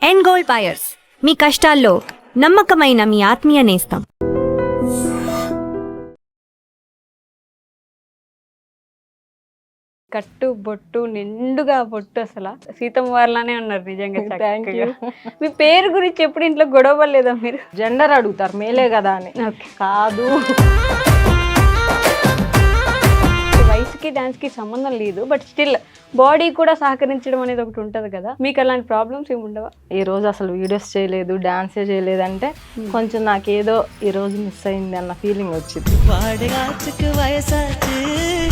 End gold buyers, మీ కష్టాల్లో నమ్మకమైన మీ ఆత్మీయ నేస్తం. కట్టు బొట్టు నిండుగా బొట్టు అసలు సీతమ్మ వారిలానే ఉన్నారు నిజంగా. చక్కగా. మీ పేరు గురించి ఎప్పుడు ఇంట్లో గొడవ పడలేదా మీరు? జెండర్ అడుగుతారు మేలే కదా అని. కాదు, వయసుకి డాన్స్కి సంబంధం లేదు, బట్ స్టిల్ బాడీ కూడా సహకరించడం అనేది ఒకటి ఉంటుంది కదా, మీకు అలాంటి ప్రాబ్లమ్స్ ఏమి ఉండవా? ఈ రోజు అసలు వీడియోస్ చేయలేదు, డాన్సే చేయలేదు అంటే కొంచెం నాకేదో ఈ రోజు మిస్ అయింది అన్న ఫీలింగ్ వచ్చింది.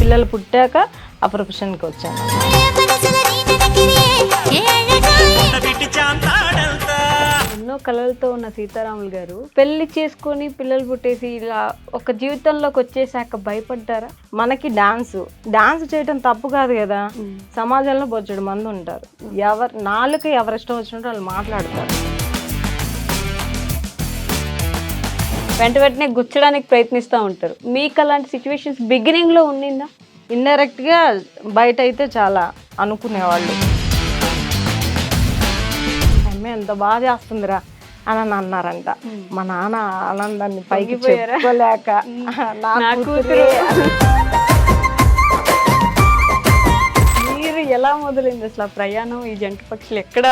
పిల్లలు పుట్టాక ఆ ప్రొఫెషన్కి వచ్చాను. ఎన్నో కళలతో ఉన్న సీతారాములు గారు పెళ్లి చేసుకొని పిల్లలు పుట్టేసి ఇలా ఒక జీవితంలోకి వచ్చేసాక భయపడ్డారా? మనకి డాన్స్ చేయటం తప్పు కాదు కదా. సమాజంలో బొచ్చడు మంది ఉంటారు, నాలుగు ఎవరిష్టం వచ్చినట్టు వాళ్ళు మాట్లాడతారు. వెంటనే గుచ్చడానికి ప్రయత్నిస్తూ ఉంటారు. మీకు అలాంటి సిచ్యువేషన్స్ బిగినింగ్లో ఉండిందా? ఇండైరెక్ట్గా బయట అయితే చాలా అనుకునేవాళ్ళు, అమ్మే ఎంత బాగా చేస్తుందిరా అని అన్నారంట. మా నాన్న ఆనందాన్ని పైకి చెప్పుకోలేక నా కూతురు. మీరు ఎలా మొదలైంది అసలు ఆ ప్రయాణం? ఈ జంట పక్షులు ఎక్కడ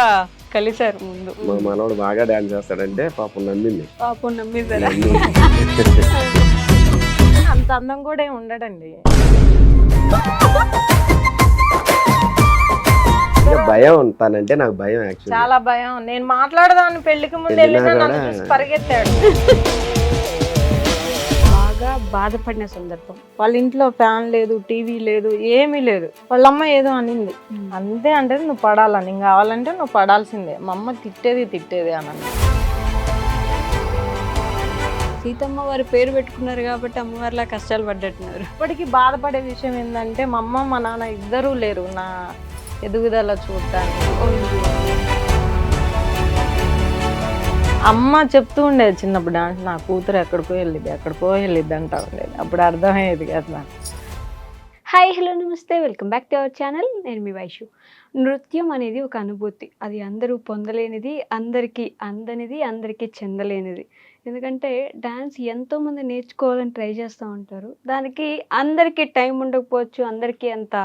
కలిసారు ముందు? మా మనోడు బాగా డాన్స్ చేస్తాడంటే పాపం నమ్మింది. పాపం నమ్మేశారా? అంత అందం కూడా ఏమి ఉండడండి. భయం ఉంటానంటే నాకు భయం. యాక్చువల్లీ చాలా భయం. నేను మాట్లాడదాన్ని పెళ్లికి ముందు వెళ్ళినా నన్ను చూసి పరిగెత్తాడు. బాగా బాధపడిన సందర్భం? వాళ్ళ ఇంట్లో ఫ్యాన్ లేదు, టీవీ లేదు, ఏమీ లేదు. వాళ్ళమ్మ ఏదో అనింది అంతే, అంటే నువ్వు పడాలని, కావాలంటే నువ్వు పడాల్సిందే. మా అమ్మ తిట్టేది అని. సీతమ్మ వారి పేరు పెట్టుకున్నారు కాబట్టి అమ్మవారిలా కష్టాలు పడ్డట్టున్నారు. ఇప్పటికీ బాధపడే విషయం ఏంటంటే మా అమ్మ మా నాన్న ఇద్దరూ లేరు నా ఎదుగుదల చూడటానికి. అమ్మ చెప్తూ ఉండేది చిన్నప్పుడు, డాన్స్ నా కూతురు ఎక్కడికో వెళ్ళిద్ది అంటా ఉండేది. అప్పుడు అర్థమయ్యేది కదా నాకు. హాయ్, హలో, నమస్తే, welcome back to our channel. నేను మీ వైషు. నృత్యం అనేది ఒక అనుభూతి. అది అందరూ పొందలేనిది, అందరికీ అందనిది, అందరికీ చెందలేనిది. ఎందుకంటే డ్యాన్స్ ఎంతోమంది నేర్చుకోవాలని ట్రై చేస్తూ ఉంటారు. దానికి అందరికీ టైం ఉండకపోవచ్చు, అందరికీ అంత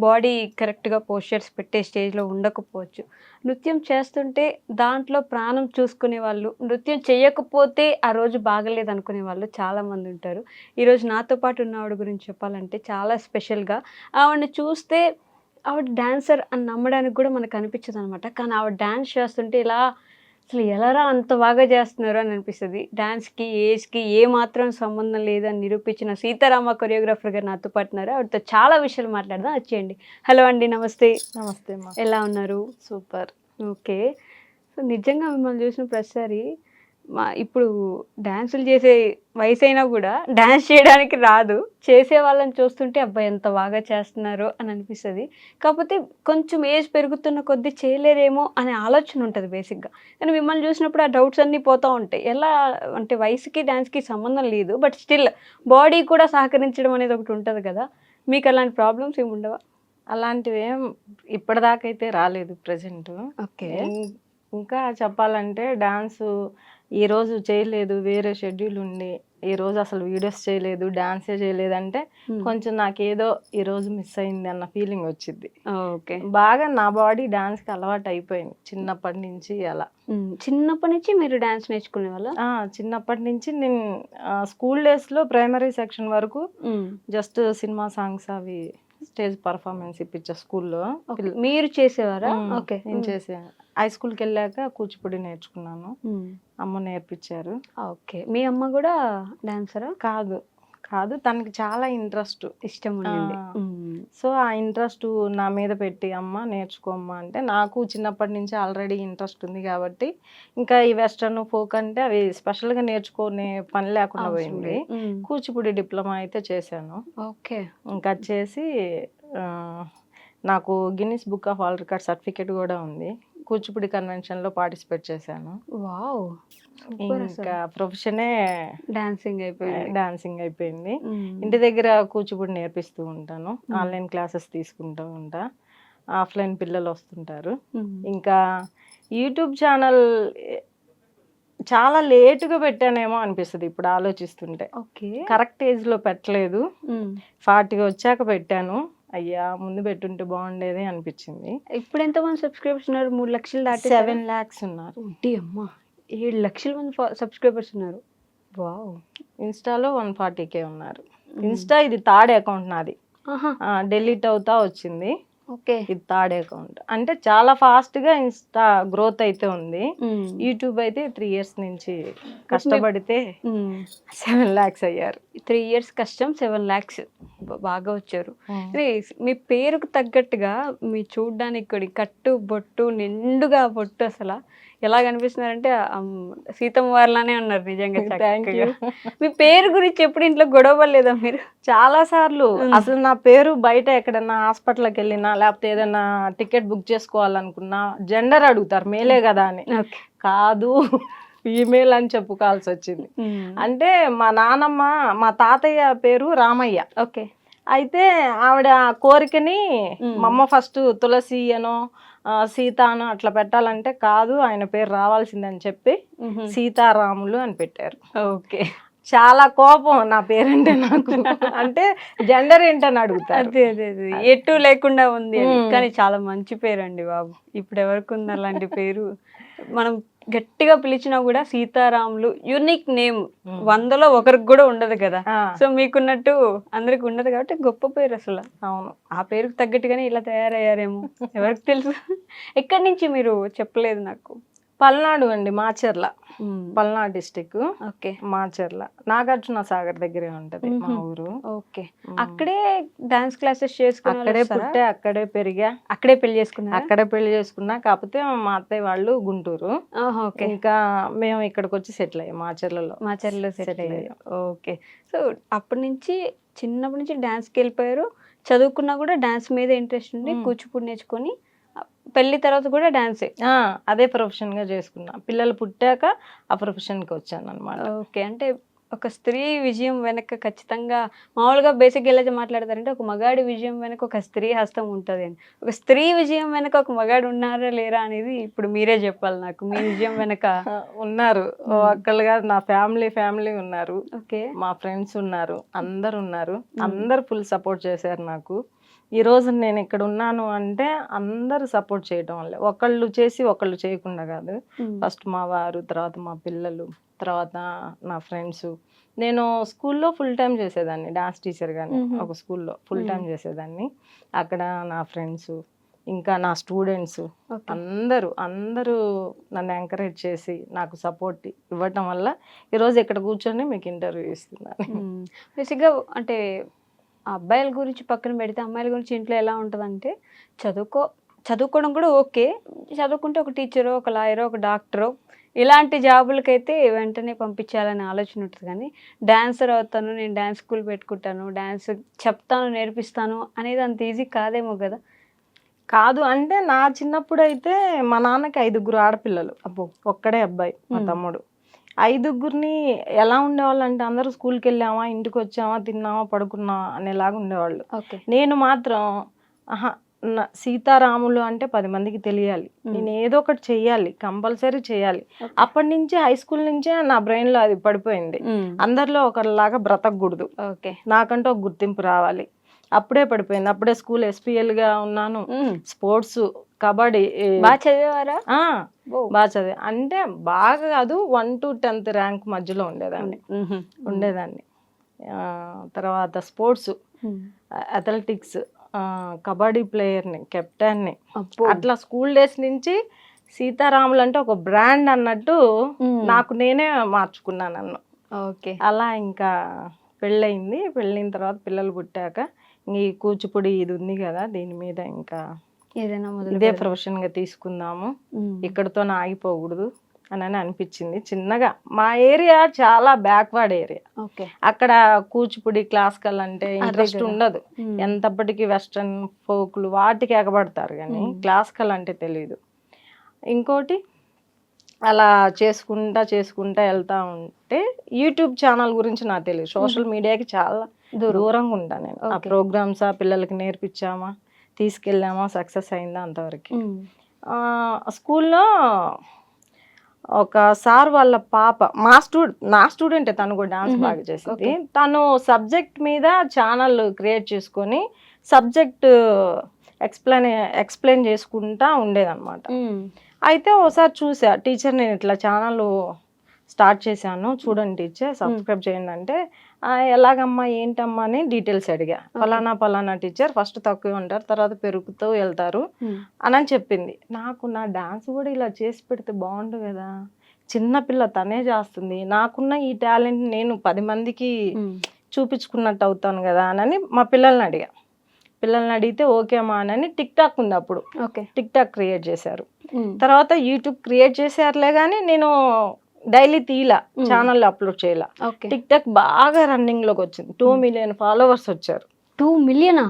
బాడీ కరెక్ట్గా పోస్చర్స్ పెట్టే స్టేజ్లో ఉండకపోవచ్చు. నృత్యం చేస్తుంటే దాంట్లో ప్రాణం చూసుకునే వాళ్ళు, నృత్యం చేయకపోతే ఆ రోజు బాగలేదు అనుకునే వాళ్ళు చాలామంది ఉంటారు. ఈరోజు నాతో పాటు ఉన్న ఆవిడ గురించి చెప్పాలంటే చాలా స్పెషల్గా. ఆవిడని చూస్తే ఆవిడ డాన్సర్ అని నమ్మడానికి కూడా మనకు అనిపించదు అనమాట. కానీ ఆవిడ డాన్స్ చేస్తుంటే ఇలా అసలు ఎలారా అంత బాగా చేస్తున్నారు అని అనిపిస్తుంది. డాన్స్కి ఏజ్కి ఏమాత్రం సంబంధం లేదని నిరూపించిన సీతారామ కొరియోగ్రాఫర్ గారు నాతో పాటున్నారు. ఆవిడతో చాలా విషయాలు మాట్లాడదాం, వచ్చేయండి. హలో అండి, నమస్తే. నమస్తే అమ్మా. ఎలా ఉన్నారు? సూపర్. ఓకే. సో నిజంగా మిమ్మల్ని చూసిన ప్రతిసారి ఇప్పుడు డ్యాన్సులు చేసే వయసు అయినా కూడా డ్యాన్స్ చేయడానికి రాదు, చేసే వాళ్ళని చూస్తుంటే అబ్బాయి ఎంత బాగా చేస్తున్నారో అని అనిపిస్తుంది. కాకపోతే కొంచెం ఏజ్ పెరుగుతున్న కొద్దీ చేయలేరేమో అనే ఆలోచన ఉంటుంది బేసిక్గా. కానీ మిమ్మల్ని చూసినప్పుడు ఆ డౌట్స్ అన్నీ పోతూ ఉంటాయి. ఎలా అంటే వయసుకి డాన్స్కి సంబంధం లేదు, బట్ స్టిల్ బాడీ కూడా సహకరించడం అనేది ఒకటి ఉంటుంది కదా, మీకు అలాంటి ప్రాబ్లమ్స్ ఏమి ఉండవా? అలాంటివి ఏం ఇప్పటిదాకైతే రాలేదు ప్రజెంట్. ఓకే. ఇంకా చెప్పాలంటే డాన్సు ఈరోజు చేయలేదు, వేరే షెడ్యూల్ ఉండి ఈరోజు అసలు వీడియోస్ చేయలేదు, డాన్సే చేయలేదు అంటే కొంచెం నాకేదో ఈరోజు మిస్ అయింది అన్న ఫీలింగ్ వచ్చింది. ఓకే. బాగా నా బాడీ డాన్స్కి అలవాటు అయిపోయింది చిన్నప్పటి నుంచి. అలా చిన్నప్పటి నుంచి మీరు డాన్స్ నేర్చుకునే వాళ్ళ? చిన్నప్పటి నుంచి నేను స్కూల్ డేస్లో ప్రైమరీ సెక్షన్ వరకు జస్ట్ సినిమా సాంగ్స్ అవి స్టేజ్ పర్ఫార్మెన్స్ ఇప్పించా స్కూల్లో. మీరు చేసేవారా? ఓకే. నేను చేసాను. హై స్కూల్కి వెళ్ళాక కూచిపూడి నేర్చుకున్నాను, అమ్మ నేర్పించారు. ఓకే. మీ అమ్మ కూడా డాన్సరా? కాదు, తనకి చాలా ఇష్టం ఉండింది. సో ఆ ఇంట్రెస్ట్ నా మీద పెట్టి అమ్మ నేర్చుకోమ్మా అంటే, నాకు చిన్నప్పటి నుంచి ఆల్రెడీ ఇంట్రెస్ట్ ఉంది కాబట్టి ఇంకా ఈ వెస్టర్న్ ఫోక్ అంటే అవి స్పెషల్గా నేర్చుకునే పని లేకుండా పోయింది. కూచిపూడి డిప్లొమా అయితే చేశాను. ఓకే. ఇంకా చేసి నాకు Guinness book of world record certificate కూడా ఉంది. కూచిపూడి కన్వెన్షన్లో పార్టిసిపేట్ చేశాను. వావ్. ఇంకా ప్రొఫెషనే డాన్సింగ్ అయిపోయింది. ఇంటి దగ్గర కూచిపూడి నేర్పిస్తూ ఉంటాను, ఆన్లైన్ క్లాసెస్ తీసుకుంటూ ఉంటా, ఆఫ్లైన్ పిల్లలు వస్తుంటారు. ఇంకా యూట్యూబ్ ఛానల్ చాలా లేటుగా పెట్టానేమో అనిపిస్తుంది ఇప్పుడు ఆలోచిస్తుంటే. ఓకే. కరెక్ట్ ఏజ్లో పెట్టలేదు, 40 వచ్చాక పెట్టాను. అయ్యా ముందు పెట్టుంటే బాగుండేది అనిపించింది. ఇప్పుడు ఎంతమంది సబ్స్క్రైబర్స్ ఉన్నారు? 3 లక్షలు దాటి 7 lakhs ఉన్నారు. అమ్మా 7 లక్షల మంది సబ్స్క్రైబర్స్ ఉన్నారు. వావ్. ఇన్స్టాలో 140K ఉన్నారు. ఇన్స్టా ఇది థర్డ్ అకౌంట్ నాది, డిలీట్ అవుతా వచ్చింది. ఓకే. ఇది థర్డ్ అకౌంట్. అంటే చాలా ఫాస్ట్ గా ఇన్స్టా గ్రోత్ అయితే ఉంది. యూట్యూబ్ అయితే 3 years నుంచి కష్టపడితే 7 lakhs అయ్యారు. 3 years కష్టం, 7 lakhs బాగా వచ్చారు. మీ పేరుకు తగ్గట్టుగా మీ చూడ్డానికి కట్టు బొట్టు నిండుగా బొట్టు అసలు ఎలా కనిపిస్తున్నారంటే సీతమ్మ వారిలానే ఉన్నారు నిజంగా. Thank you. మీ పేరు గురించి ఎప్పుడు ఇంట్లో గొడవ పడలేదా మీరు? చాలా సార్లు. అసలు నా పేరు బయట ఎక్కడన్నా హాస్పిటల్కి వెళ్ళినా లేకపోతే ఏదైనా టికెట్ బుక్ చేసుకోవాలనుకున్నా జెండర్ అడుగుతారు, మేలే కదా అని. కాదు ఫీమేల్ అని చెప్పుకోవాల్సి వచ్చింది. అంటే మా నానమ్మ, మా తాతయ్య పేరు రామయ్య. ఓకే. అయితే ఆవిడ కోరికని మా అమ్మ ఫస్ట్ తులసి అనో సీతాను అట్లా పెట్టాలంటే కాదు ఆయన పేరు రావాల్సిందని చెప్పి సీతారాములు అని పెట్టారు. ఓకే. చాలా కోపం నా పేరంటే నాకు. అంటే జెండర్ ఏంటని అడుగుతారు. అదే అదే అదే ఎటు లేకుండా ఉంది అని. కానీ చాలా మంచి పేరు అండి బాబు. ఇప్పుడు ఎవరికి ఉంది అలాంటి పేరు? మనం గట్టిగా పిలిచినా కూడా సీతారాములు యూనిక్ నేమ్, 100లో ఒకరికి కూడా ఉండదు కదా. సో మీకున్నట్టు అందరికి ఉండదు కాబట్టి గొప్ప పేరు అసలు. అవును. ఆ పేరుకు తగ్గట్టుగానే ఇలా తయారయ్యారేమో ఎవరికి తెలుసు. ఎక్కడి నుంచి మీరు చెప్పలేదు నాకు? పల్నాడు అండి, మాచర్ల. పల్నాడు డిస్టిక్. ఓకే. మాచర్ల నాగార్జున సాగర్ దగ్గరే ఉంటది మా ఊరు. ఓకే. అక్కడే డాన్స్ క్లాసెస్ చేసుకుని అక్కడే పుట్టే అక్కడే పెరిగా, అక్కడే పెళ్లి చేసుకున్నా. అక్కడే పెళ్లి చేసుకున్నా. కాకపోతే మా అత్తయ్య వాళ్ళు గుంటూరు. ఇంకా మేము ఇక్కడికి వచ్చి సెటిల్ అయ్యాం మాచర్లలో. మాచర్లలో సెటిల్ అయ్యాం. ఓకే. సో అప్పటి నుంచి చిన్నప్పటి నుంచి డాన్స్కి వెళ్ళిపోయారు. చదువుకున్నా కూడా డాన్స్ మీద ఇంట్రెస్ట్ ఉండి కూచిపూడి నేర్చుకొని పెళ్లి తర్వాత కూడా డాన్సే. అదే ప్రొఫెషన్ గా చేసుకున్నా. పిల్లలు పుట్టాక ఆ ప్రొఫెషన్ కి వచ్చాను అనమాట. ఓకే. అంటే ఒక స్త్రీ విజయం వెనక ఖచ్చితంగా మామూలుగా బేసిక్ ఎలా మాట్లాడతారంటే ఒక మగాడి విజయం వెనక ఒక స్త్రీ హస్తం ఉంటుంది అని. ఒక స్త్రీ విజయం వెనక ఒక మగాడు ఉన్నారా లేరా అనేది ఇప్పుడు మీరే చెప్పాలి నాకు. మీ విజయం వెనక ఉన్నారు ఒక్కళ్ళుగా, నా ఫ్యామిలీ ఉన్నారు. ఓకే. మా ఫ్రెండ్స్ ఉన్నారు, అందరు ఉన్నారు. అందరు ఫుల్ సపోర్ట్ చేశారు నాకు. ఈ రోజు నేను ఇక్కడ ఉన్నాను అంటే అందరూ సపోర్ట్ చేయడం వల్లే. ఒకళ్ళు చేసి ఒకళ్ళు చేయకుండా కాదు. ఫస్ట్ మా వారు, తర్వాత మా పిల్లలు, తర్వాత నా ఫ్రెండ్స్. నేను స్కూల్లో ఫుల్ టైం చేసేదాన్ని, డాన్స్ టీచర్ గాని ఒక స్కూల్లో ఫుల్ టైం చేసేదాన్ని. అక్కడ నా ఫ్రెండ్స్ ఇంకా నా స్టూడెంట్స్ అందరూ నన్ను ఎంకరేజ్ చేసి నాకు సపోర్ట్ ఇవ్వటం వల్ల ఈరోజు ఇక్కడ కూర్చొని మీకు ఇంటర్వ్యూ ఇస్తున్నాను. బేసిక్గా అంటే అబ్బాయిల గురించి పక్కన పెడితే అమ్మాయిల గురించి ఇంట్లో ఎలా ఉంటుందంటే చదువుకోవడం కూడా ఓకే. చదువుకుంటే ఒక టీచరో, ఒక లాయరో, ఒక డాక్టరో ఇలాంటి జాబులకైతే వెంటనే పంపించాలనే ఆలోచన ఉంటుంది. కానీ డాన్సర్ అవుతాను, నేను డాన్స్ స్కూల్ పెట్టుకుంటాను, డాన్స్ చెప్తాను, నేర్పిస్తాను అనేది అంత ఈజీ కాదేమో కదా. కాదు. అంటే నా చిన్నప్పుడు అయితే మా నాన్నకి 5 ఆడపిల్లలు, ఒక్కడే అబ్బాయి మా తమ్ముడు. 5 ఎలా ఉండేవాళ్ళు అంటే అందరూ స్కూల్కి వెళ్ళామా, ఇంటికి వచ్చామా, తిన్నామా, పడుకున్నామా అనేలాగా ఉండేవాళ్ళు. నేను మాత్రం సీతారాములు అంటే 10 మందికి తెలియాలి, నేను ఏదో ఒకటి చెయ్యాలి, కంపల్సరీ చేయాలి. అప్పటి నుంచి హై స్కూల్ నుంచే నా బ్రెయిన్ లో అది పడిపోయింది. అందరిలో ఒకరిలాగా బ్రతకూడదు, నాకంటూ ఒక గుర్తింపు రావాలి. అప్పుడే పడిపోయింది. అప్పుడే స్కూల్ SPL గా ఉన్నాను. స్పోర్ట్స్, కబడ్డీ బాగా చదివేవారా? బాగా చదివా. అంటే బాగా కాదు, 1 to 10th ర్యాంక్ మధ్యలో ఉండేదాన్ని. తర్వాత స్పోర్ట్స్, అథ్లెటిక్స్, కబడ్డీ ప్లేయర్ని, కెప్టెన్ని. అట్లా స్కూల్ డేస్ నుంచి సీతారాములు అంటే ఒక బ్రాండ్ అన్నట్టు నాకు నేనే మార్చుకున్నాను నన్ను. ఓకే. అలా ఇంకా పెళ్ళయింది. పెళ్ళిన తర్వాత పిల్లలు పుట్టాక ఈ కూచిపూడి ఇది ఉంది కదా, దీని మీద ఇంకా ఏదైనా ఇదే ప్రొఫెషన్ గా తీసుకుందాము, ఇక్కడతో ఆగిపోకూడదు అని అనిపించింది. చిన్నగా మా ఏరియా చాలా బ్యాక్వర్డ్ ఏరియా. అక్కడ కూచిపూడి, క్లాసికల్ అంటే ఇంట్రెస్ట్ ఉండదు. ఎంతప్పటికీ వెస్ట్రన్ ఫోక్లు వాటికి ఎగబడతారు కానీ క్లాసికల్ అంటే తెలియదు. ఇంకోటి అలా చేసుకుంటా వెళ్తా ఉంటే యూట్యూబ్ ఛానల్ గురించి నాకు తెలియదు. సోషల్ మీడియాకి చాలా దూరంగా ఉంటాను నేను. ఆ ప్రోగ్రామ్స్ పిల్లలకి నేర్పించామా, తీసుకెళ్ళామా, సక్సెస్ అయిందా అంతవరకు. స్కూల్లో ఒక సార్ వాళ్ళ పాప నా స్టూడెంటే, తను కూడా డాన్స్ బాగా చేసింది. తను సబ్జెక్ట్ మీద ఛానల్ క్రియేట్ చేసుకొని సబ్జెక్ట్ ఎక్స్ప్లెయిన్ చేసుకుంటా ఉండేదన్నమాట. అయితే ఒకసారి చూసా, టీచర్ నేను ఇట్లా ఛానల్ స్టార్ట్ చేశాను, చూడండి టీచర్, సబ్స్క్రైబ్ చేయండి అంటే, ఎలాగమ్మా ఏంటమ్మా అని డీటెయిల్స్ అడిగా. పలానా టీచర్, ఫస్ట్ తక్కువ ఉంటారు, తర్వాత పెరుగుతూ వెళ్తారు అని చెప్పింది. నాకు నా డాన్స్ కూడా ఇలా చేసి పెడితే బాగుండు కదా, చిన్నపిల్ల తనే చేస్తుంది, నాకున్న ఈ టాలెంట్ నేను 10 మందికి చూపించుకున్నట్టు అవుతాను కదా అని మా పిల్లల్ని అడిగితే ఓకే అమ్మా అని టిక్ టాక్ ఉంది అప్పుడు. టిక్ టాక్ క్రియేట్ చేశారు, తర్వాత యూట్యూబ్ క్రియేట్ చేశారులే కానీ నేను డైలీ తీలా, ఛానల్లో అప్లోడ్ చేయాల. టిక్ టాక్ బాగా రన్నింగ్ లోకి వచ్చింది, 2 మిలియన్ ఫాలోవర్స్ వచ్చారు. 2 మిలియన్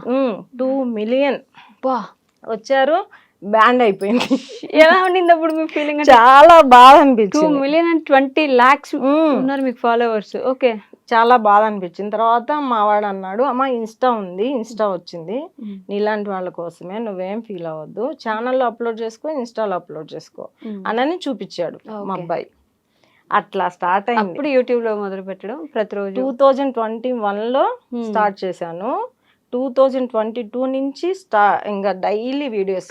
2 మిలియన్ వచ్చారు. బ్యాండ్ అయిపోయింది. ఎలా ఉండింది అప్పుడు మీ ఫీలింగ్? చాలా బాధ అనిపించింది. 2 మిలియన్ అండ్ 20 lakhs ఉన్నారు మీకు ఫాలోవర్స్. ఓకే, చాలా బాధ అనిపించింది. తర్వాత మా వాడు అన్నాడు, అమ్మ ఇన్స్టా వచ్చింది నీలాంటి వాళ్ళ కోసమే, నువ్వేం ఫీల్ అవ్వద్దు, ఛానల్లో అప్లోడ్ చేసుకో, ఇన్స్టాలో అప్లోడ్ చేసుకో అని చూపించాడు మా అబ్బాయి. అట్లా స్టార్ట్ అయింది. అప్పుడు యూట్యూబ్ లో మొదలు పెట్టడం ప్రతిరోజు 2021లో స్టార్ట్ చేశాను. 2022 నుంచి ఇంకా డైలీ వీడియోస్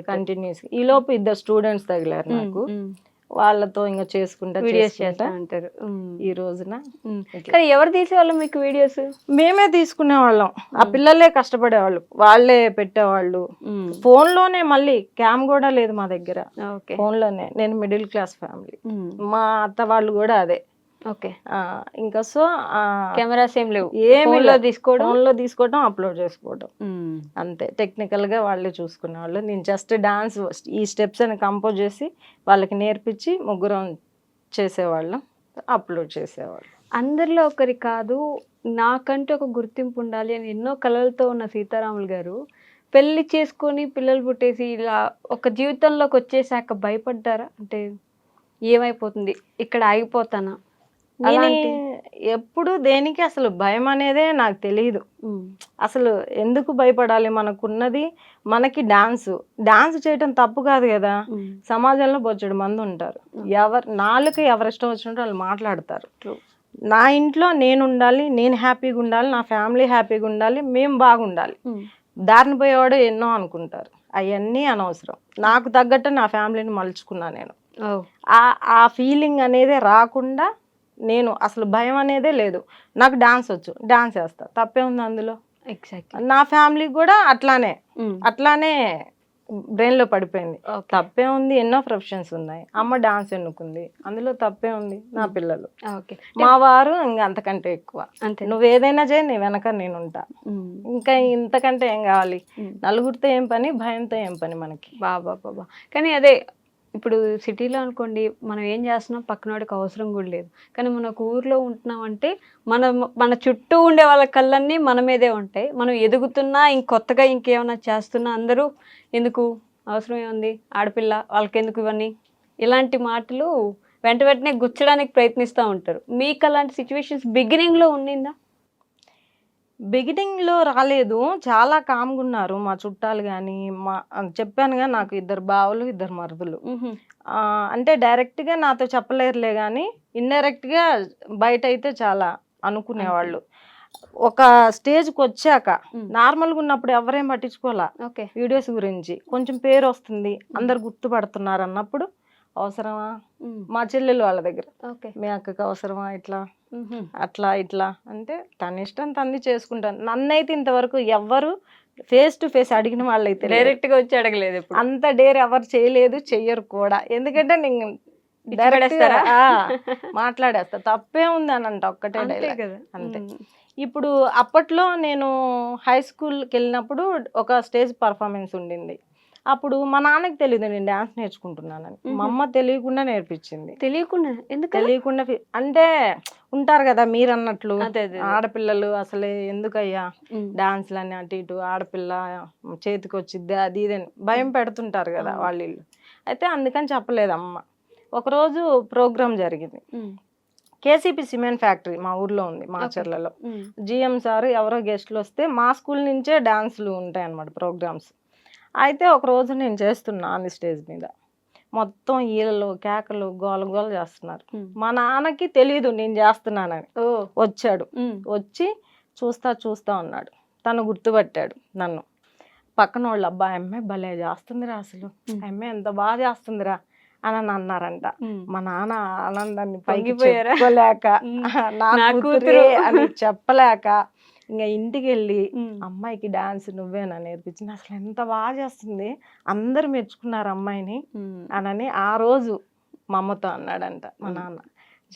కంటిన్యూస్. ఈ లోపు 2 స్టూడెంట్స్ తగిలారు నాకు, వాళ్ళతో ఇంకా చేసుకుంటా వీడియోస్ చేస్తా అంటారు ఈ రోజున. కానీ ఎవరు తీసేవాళ్ళు మీకు వీడియోస్? మేమే తీసుకునే వాళ్ళం, ఆ పిల్లలే కష్టపడేవాళ్ళు, వాళ్ళే పెట్టేవాళ్ళు. ఫోన్ లోనే, మళ్ళీ క్యామ్ కూడా లేదు మా దగ్గర, ఫోన్ లోనే. నేను మిడిల్ క్లాస్ ఫ్యామిలీ, మా అత్త వాళ్ళు కూడా అదే. ఓకే, ఇంకా సో కెమెరాస్ ఏం లేవు, ఫోన్ లో తీసుకోవడం అప్లోడ్ చేసుకోవడం అంతే. టెక్నికల్ గా వాళ్ళే చూసుకునేవాళ్ళు. నేను జస్ట్ డాన్స్ ఈ స్టెప్స్ అని కంపోజ్ చేసి వాళ్ళకి నేర్పించి ముగ్గురం చేసేవాళ్ళం, అప్లోడ్ చేసేవాళ్ళం. అందరిలో ఒకరి కాదు, నాకంటూ ఒక గుర్తింపు ఉండాలి అని ఎన్నో కళలతో ఉన్న సీతారాములు గారు పెళ్లి చేసుకొని పిల్లలు పుట్టేసి ఇలా ఒక జీవితంలోకి వచ్చేసాక భయపడ్డారా? అంటే ఏమైపోతుంది, ఇక్కడ ఆగిపోతానా? ఎప్పుడు దేనికి అసలు భయం అనేదే నాకు తెలియదు. అసలు ఎందుకు భయపడాలి? మనకున్నది మనకి డాన్స్ చేయటం తప్పు కాదు కదా. సమాజంలో బొచ్చడు మంది ఉంటారు, ఎవరిష్టం వచ్చినట్టు వాళ్ళు మాట్లాడతారు. నా ఇంట్లో నేను ఉండాలి, నేను హ్యాపీగా ఉండాలి, నా ఫ్యామిలీ హ్యాపీగా ఉండాలి, మేము బాగుండాలి. దారిని పోయేవాడు ఎన్నో అనుకుంటారు, అవన్నీ అనవసరం. నాకు తగ్గట్టు నా ఫ్యామిలీని మలుచుకున్నా నేను. ఆ ఫీలింగ్ అనేది రాకుండా నేను అసలు భయం అనేదే లేదు. నాకు డాన్స్ వచ్చు, డాన్స్ చేస్తా, తప్పే ఉంది అందులో? నా ఫ్యామిలీకి కూడా అట్లానే బ్రెయిన్ లో పడిపోయింది, తప్పే ఉంది. ఎన్నో ప్రొఫెషన్స్ ఉన్నాయి, అమ్మ డాన్స్ ఎన్నుకుంది, అందులో తప్పే ఉంది. నా పిల్లలు, మా వారు ఇంకా అంతకంటే ఎక్కువ, నువ్వు ఏదైనా చేయి, నీ వెనక నేనుంటా, ఇంకా ఇంతకంటే ఏం కావాలి? నలుగురితో ఏం పని, భయంతో ఏం పని మనకి? బాబా. కానీ అదే ఇప్పుడు సిటీలో అనుకోండి, మనం ఏం చేస్తున్నాం పక్కనోడికి అవసరం కూడా లేదు. కానీ మనకు ఊర్లో ఉంటున్నాం అంటే మన చుట్టూ ఉండే వాళ్ళ కళ్ళన్నీ మన మీదే ఉంటాయి. మనం ఎదుగుతున్నా ఇంకొత్తగా ఇంకేమైనా చేస్తున్నా అందరూ ఎందుకు, అవసరం ఏముంది, ఆడపిల్ల వాళ్ళకెందుకు ఇవన్నీ, ఇలాంటి మాటలు వెంటనే గుచ్చడానికి ప్రయత్నిస్తూ ఉంటారు. మీకు అలాంటి సిచ్యువేషన్స్ బిగినింగ్లో ఉండిందా? బిగినింగ్లో రాలేదు, చాలా కామ్గా ఉన్నారు మా చుట్టాలు. కానీ చెప్పానుగా, నాకు 2 బావలు 2 మరుదులు. అంటే డైరెక్ట్గా నాతో చెప్పలేరులే కానీ ఇండైరెక్ట్గా బయట అయితే చాలా అనుకునేవాళ్ళు. ఒక స్టేజ్కి వచ్చాక నార్మల్గా ఉన్నప్పుడు ఎవరేం పట్టించుకోవాలా, వీడియోస్ గురించి కొంచెం పేరు వస్తుంది, అందరు గుర్తుపడుతున్నారు అన్నప్పుడు అవసరమా? మా చెల్లెలు వాళ్ళ దగ్గర, మీ అక్కకి అవసరమా ఇట్లా అట్లా ఇట్లా అంటే, తన ఇష్టం తనది చేసుకుంటాను. నన్నైతే ఇంతవరకు ఎవ్వరు ఫేస్ టు ఫేస్ అడిగిన వాళ్ళైతే డైరెక్ట్ గా వచ్చి అడగలేదు, అంత డేర్ ఎవరు చేయలేదు, చెయ్యరు కూడా. ఎందుకంటే నేను మాట్లాడేస్తా, తప్పే ఉంది అని అంట, ఒక్కటే డైలాగ్ అంతే. ఇప్పుడు అప్పట్లో నేను హై స్కూల్కి వెళ్ళినప్పుడు ఒక స్టేజ్ పర్ఫార్మెన్స్ ఉండింది. అప్పుడు మా నాన్నకి తెలియదు నేను డాన్స్ నేర్చుకుంటున్నానని, మా అమ్మ తెలియకుండా నేర్పించింది. తెలియకుండా అంటే ఉంటారు కదా మీరు అన్నట్లు, ఆడపిల్లలు అసలే ఎందుకయ్యా డాన్స్లని అటు ఇటు, ఆడపిల్ల చేతికి వచ్చిద్ది అది ఇదని భయం పెడుతుంటారు కదా వాళ్ళు. అయితే అందుకని చెప్పలేదు అమ్మ. ఒకరోజు ప్రోగ్రామ్ జరిగింది, కేసీపీ సిమెంట్ ఫ్యాక్టరీ మా ఊర్లో ఉంది, మాచర్లలో. జిఎం సార్ ఎవరో గెస్ట్లు వస్తే మా స్కూల్ నుంచే డాన్స్లు ఉంటాయి అన్నమాట, ప్రోగ్రామ్స్. అయితే ఒక రోజు నేను చేస్తున్నా ఆన్ స్టేజ్ మీద, మొత్తం ఈలలు కేకలు గోల గోల చేస్తున్నారు. మా నాన్నకి తెలియదు నేను చేస్తున్నానని. వచ్చాడు, వచ్చి చూస్తా ఉన్నాడు. తను గుర్తుపట్టాడు నన్ను. పక్కన వాళ్ళు అబ్బాయి అమ్మాయి భలే చేస్తుందిరా, అసలు అమ్మాయి ఎంత బాగా చేస్తుందిరా అని అన్నారంట. మా నాన్న ఆనందాన్ని పైకి చెప్పుకోలేక, నా కూతురే అని చెప్పలేక, ఇంకా ఇంటికి వెళ్ళి అమ్మాయికి డాన్స్ నువ్వేనా నేర్పించింది, అసలు ఎంత బాగా చేస్తుంది, అందరు మెచ్చుకున్నారు అమ్మాయిని అని ఆ రోజు మా అమ్మతో అన్నాడంట మా నాన్న.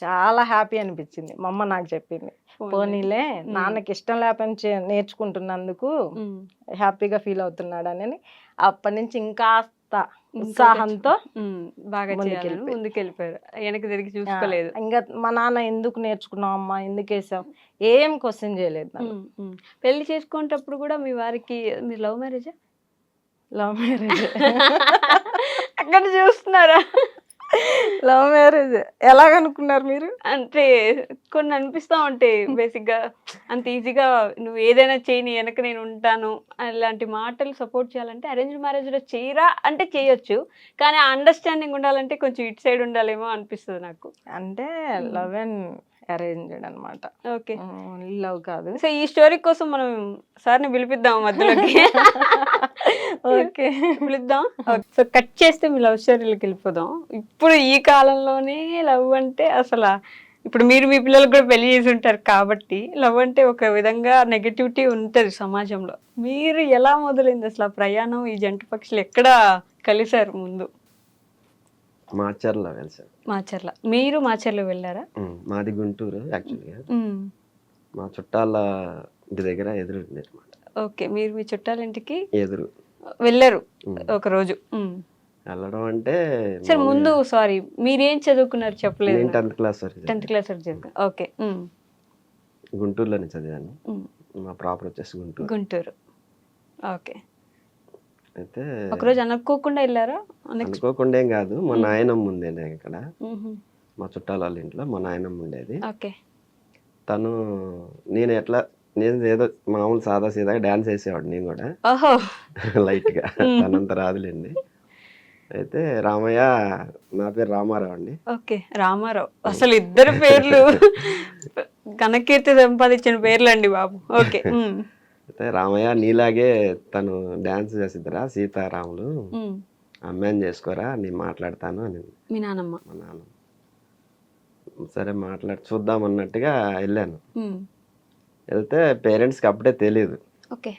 చాలా హ్యాపీ అనిపించింది. మా అమ్మ నాకు చెప్పింది, పోనీలే నాన్నకి ఇష్టం లేకపోతే నేర్చుకుంటున్నందుకు హ్యాపీగా ఫీల్ అవుతున్నాడు అని. అప్పటి నుంచి ఇంకాస్త ఉత్సాహంతో బాగా ముందుకెళ్ళిపోయారు, వెనక్కి తిరిగి చూసుకోలేదు. ఇంకా మా నాన్న ఎందుకు నేర్చుకున్నావు అమ్మా, ఎందుకు వేసావు, ఏం క్వశ్చన్ చేయలేదు. పెళ్లి చేసుకునేటప్పుడు కూడా మీ వారికి, మీరు లవ్ మ్యారేజా? Love marriage. అక్కడ చూస్తున్నారా? Love marriage. ఎలాగనుకున్నారు మీరు? అంటే కొన్ని అనిపిస్తా ఉంటాయి బేసిక్ గా, అంత ఈజీగా నువ్వు ఏదైనా చేయని వెనక నేను ఉంటాను అలాంటి మాటలు సపోర్ట్ చేయాలంటే అరేంజ్ మ్యారేజ్ లో చేయరా అంటే చేయొచ్చు, కానీ ఆ అండర్స్టాండింగ్ ఉండాలంటే కొంచెం ఇటు సైడ్ ఉండాలేమో అనిపిస్తుంది నాకు. అంటే లవ్ అండ్ అరేంజ్డ్ అనమాట. ఓకే, లవ్ కాదు. సో ఈ స్టోరీ కోసం మనం సార్ని పిలిపిద్దాం మధ్యలోకి. ఓకే, పిలుద్దాం. సో కట్ చేస్తే మీ లవ్ స్టోరీలోకి వెళ్ళిపోదాం. ఇప్పుడు ఈ కాలంలోనే లవ్ అంటే అసలు, ఇప్పుడు మీరు మీ పిల్లలకు కూడా పెళ్లి చేసి ఉంటారు కాబట్టి లవ్ అంటే ఒక విధంగా నెగటివిటీ ఉంటుంది సమాజంలో. మీరు ఎలా మొదలైంది అసలు ఆ ప్రయాణం? ఈ జంట పక్షులు ఎక్కడ కలిసారు ముందు? మాచర్ల కలిసారు. మాచర్ల. మీరు మాచర్ల వెళ్ళారా? మాది గుంటూరు యాక్చువల్గా. మా చుట్టాల ఇంటి దగ్గర ఎదురు అనమాట. ఓకే, మీరు మీ చుట్టాల ఇంటికి ఎదురు వెళ్ళారు ఒక రోజు. వెళ్ళడం అంటే సరే, ముందు సారీ, మీరేం చదువుకున్నారు చెప్పలేదు. 10th క్లాస్ వరకు. 10th క్లాస్ వరకు చదువుకున్నారు. ఓకే, గుంటూరులోనే చదివాను. మా ప్రాపర్ వచ్చేసి గుంటూరు. ఓకే, అయితే ఒకరోజు అనుకోకుండా వెళ్ళారా? అనుకోకుండా ఏం కాదు, మా నాయనమ్మ ఉండేది ఇక్కడ, మా చుట్టాల వాళ్ళ ఇంట్లో మా నాయనమ్మ ఉండేది. ఓకే, తను నేను ఏదో మామూలు సాదా సీదా డాన్స్ వేసేవాడు నేను కూడా. ఓహో, లైట్ గా, తనంత రాదులేండి. అయితే రామయ్య, నా పేరు రామారావు అండి. ఓకే, రామారావు. అసలు ఇద్దరు పేర్లు ఘనకీర్తి సంపాదించిన పేర్లు అండి బాబు. ఓకే, అయితే రామయ్య నీలాగే తను డాన్స్ చేసిద్దరా సీతారాములు, అమ్మాయిని చేసుకోరా నేను మాట్లాడతాను అని మీ నాన్నమ్మ. మా నాన్న సరే చూద్దాం అన్నట్టుగా వెళ్ళాను. వెళ్తే పేరెంట్స్కి అప్పుడే తెలియదు. ఓకే,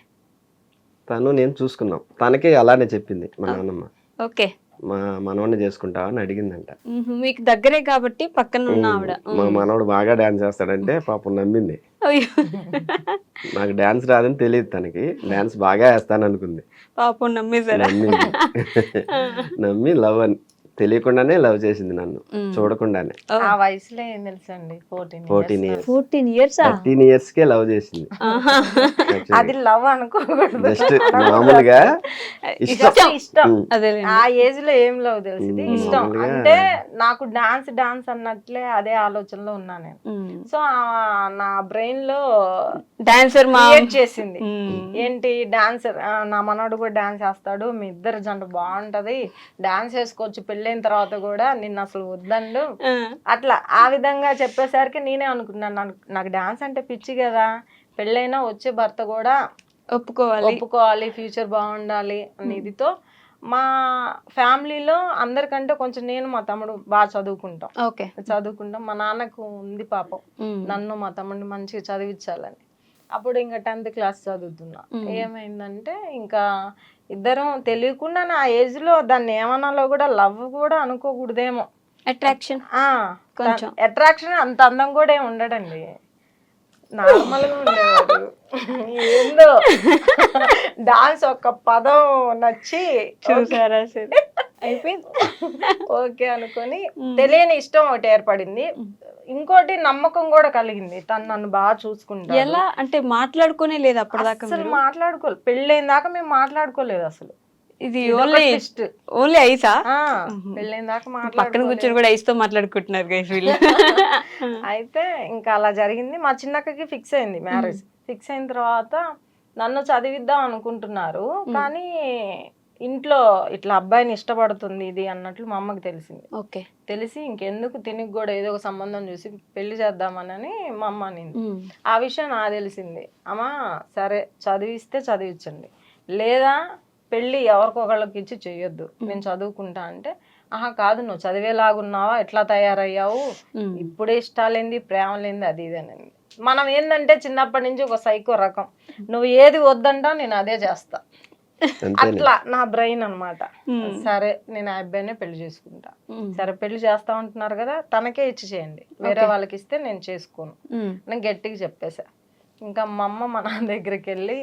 తను నేను చూసుకున్నాం. తనకి అలానే చెప్పింది మా నాన్నమ్మ. ఓకే, మా మనవాడిని చేసుకుంటావా అని అడిగిందంట. మీకు దగ్గరే కాబట్టి పక్కన ఉన్న ఆవిడ. మా మనవాడు బాగా డాన్స్ చేస్తాడంటే పాపం నమ్మింది. నాకు డాన్స్ రాదని తెలియదు, తనకి డాన్స్ బాగా వేస్తాను అనుకుంది. పాపం నమ్మేశారా? నమ్మి లవ్ అని తెలియకుండానే లవ్ చేసింది నన్ను, చూడకుండానే. ఆ వయసులో ఏం తెలుసండి, 14 years. 14 years 13 years కే లవ్ చేసింది. అది లవ్ అనుకోకూడదు, జస్ట్ మామూలుగా ఇష్టం. ఆ ఏజ్ లో ఏం లవ్ తెలిసింది, ఇష్టం. అంటే నాకు డాన్స్ అన్నట్లే అదే ఆలోచనలో ఉన్నా నేను. సో నా బ్రెయిన్ లో డాన్సర్ చేసింది, ఏంటి డాన్సర్, నా మనోడు కూడా డాన్స్ చేస్తాడు, మీ ఇద్దరు జంట బాగుంటది, డాన్స్ వేసుకోవచ్చు పెళ్ళైన తర్వాత కూడా, నిన్ను అసలు వద్దండు అట్లా ఆ విధంగా చెప్పేసరికి నేనే అనుకున్నాను, నాకు డాన్స్ అంటే పిచ్చి కదా, పెళ్ళైనా వచ్చే భర్త కూడా ఒప్పుకోవాలి, ఫ్యూచర్ బాగుండాలి అనే ఇదితో మా ఫ్యామిలీలో అందరికంటే కొంచెం నేను మా తమ్ముడు బాగా చదువుకుంటాం. మా నాన్నకు ఉంది పాపం, నన్ను మా తమ్ముడిని మంచిగా చదివించాలని. అప్పుడు ఇంకా 10th క్లాస్ చదువుతున్నా. ఏమైందంటే ఇంకా ఇద్దరం తెలియకుండా నా ఏజ్ లో దాన్ని ఏమన్నాలో కూడా లవ్ కూడా అనుకోకూడదేమో, అట్రాక్షన్. అట్రాక్షన్ అంత అందం కూడా ఏమి ఉండడండి, నార్మల్ గా ఉండేవాడు. ఏందో డాన్స్ ఒక పదం నచ్చి చూసారా అయిపోయింది, ఓకే అనుకొని తెలియని ఇష్టం ఒకటి ఏర్పడింది. ఇంకోటి నమ్మకం కూడా కలిగింది, తను నన్ను బాగా చూసుకుంటా. ఎలా అంటే మాట్లాడుకునే లేదు అప్పటిదాకా? అసలు మాట్లాడుకోలేదు, పెళ్ళైన దాకా మేము మాట్లాడుకోలేదు అసలు. ఇది ఓన్లీ ఐసా? పెళ్ళైన దాకా పక్కన కూర్చొని కూడా ఐస్ తో మాట్లాడుకుంటున్నారు గైస్ వీళ్ళు. అయితే ఇంకా అలా జరిగింది. మా చిన్నక్కకి ఫిక్స్ అయింది మ్యారేజ్. ఫిక్స్ అయిన తర్వాత నన్ను చదివిద్దాం అనుకుంటున్నారు, కానీ ఇంట్లో ఇట్లా అబ్బాయిని ఇష్టపడుతుంది ఇది అన్నట్లు మా అమ్మకి తెలిసింది. ఓకే. తెలిసి ఇంకెందుకు తినికి కూడా ఏదో ఒక సంబంధం చూసి పెళ్లి చేద్దామనని మా అమ్మ అనింది. ఆ విషయం నాకు తెలిసింది. అమ్మా సరే చదివిస్తే చదివించండి, లేదా పెళ్ళి ఎవరికొకళ్ళకి ఇచ్చి చెయ్యొద్దు, నేను చదువుకుంటా అంటే, ఆహా కాదు నువ్వు చదివేలాగున్నావా, ఎట్లా తయారయ్యావు, ఇప్పుడే ఇష్టాలేంది ప్రేమలేంది అది ఇది అని. మనం ఏంటంటే చిన్నప్పటి నుంచి ఒక సైకో రకం, నువ్వు ఏది వద్దంటా నేను అదే చేస్తా, అట్లా నా బ్రెయిన్ అన్నమాట. సరే నేను ఆ అబ్బాయినే పెళ్లి చేసుకుంటా, సరే పెళ్లి చేస్తా ఉంటున్నారు కదా తనకే ఇచ్చి చేయండి, వేరే వాళ్ళకి ఇస్తే నేను చేసుకోను నేను గట్టిగా చెప్పేశా. ఇంకా మా అమ్మ మా నాన్న దగ్గరికి వెళ్ళి,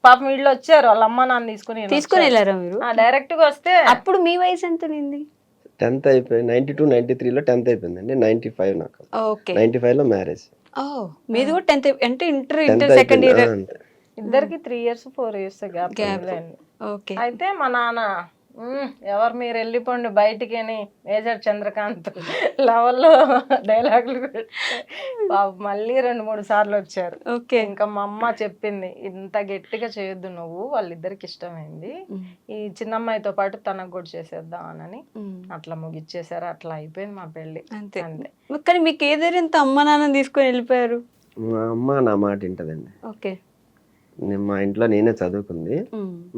పాపం వీళ్ళు వచ్చారు వాళ్ళ అమ్మ నాన్న తీసుకుని వెళ్ళారా మీరు? డైరెక్ట్ గా వస్తే అప్పుడు మీ వయసు ఎంత ఉంది? 10th అయిపోయి 92, 93లో 10th అయిపోయిందండి. 95 నాకు. ఓకే. 95లో మ్యారేజ్. మీది కూడా 10th అంటే ఇంటర్ సెకండ్ ఇయర్. ఇద్దరికి 3 years 4 years గ్యాప్. ఓకే. అయితే మా నాన్న ఎవరు మీరు వెళ్ళిపోండి బయటికి అని మేజర్ చంద్రకాంత్ లెవెల్లో డైలాగులు మళ్ళీ 2-3 సార్లు వచ్చారు. ఓకే. ఇంకా మా అమ్మ చెప్పింది, ఇంత గట్టిగా చేయొద్దు నువ్వు, వాళ్ళిద్దరికి ఇష్టమైంది, ఈ చిన్నమ్మాయితో పాటు తనకు కూడా చేసేద్దాం అని అట్లా ముగిచ్చేసారు. అట్లా అయిపోయింది మా పెళ్లి. అంతే. కానీ మీకు ఏదైనా అమ్మ నాన్న తీసుకొని వెళ్ళిపోయారు? మా అమ్మ నా మాట వింటదండి. ఓకే. మా ఇంట్లో నేనే చదువుకుంది.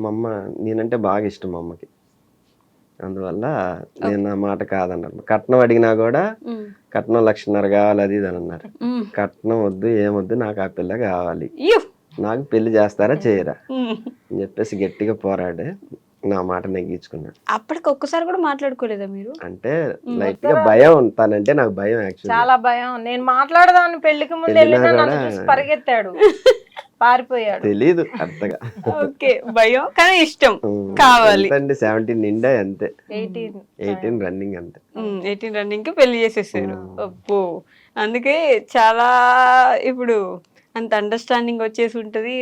మా అమ్మ నేనంటే బాగా ఇష్టం మా అమ్మకి, అందువల్ల నేను నా మాట కాదన్నారు. కట్నం అడిగినా కూడా కట్నం 1,50,000 కావాలి అది ఇది అని అన్నారు. కట్నం వద్దు ఏమొద్దు, నాకు ఆ పిల్ల కావాలి, నాకు పెళ్లి చేస్తారా చేయరా అని చెప్పేసి గట్టిగా పోరాడే నా మాట నెగ్గించుకున్నాను. అప్పటికి ఒక్కసారి కూడా మాట్లాడుకోలేదా మీరు? అంటే లైట్ గా భయం ఉంటానంటే నాకు భయం, యాక్చువల్లీ చాలా భయం. నేను మాట్లాడదామని పెళ్లికి ముందు వెళ్ళినా నన్ను చూసి పరిగెత్తాడు, పారిపోయాడు. తెలీదు అంతగా. ఓకే. భయం కానీ ఇష్టం కావాలి. 17 నిండా అంతే, 18 రన్నింగ్ అంతే. 18 రన్నింగ్ కి పెళ్లి చేసేసారు. అబ్బో. అందుకే చాలా ఇప్పుడు అంత అండర్స్టాండింగ్ వచ్చేసి ఉంటది,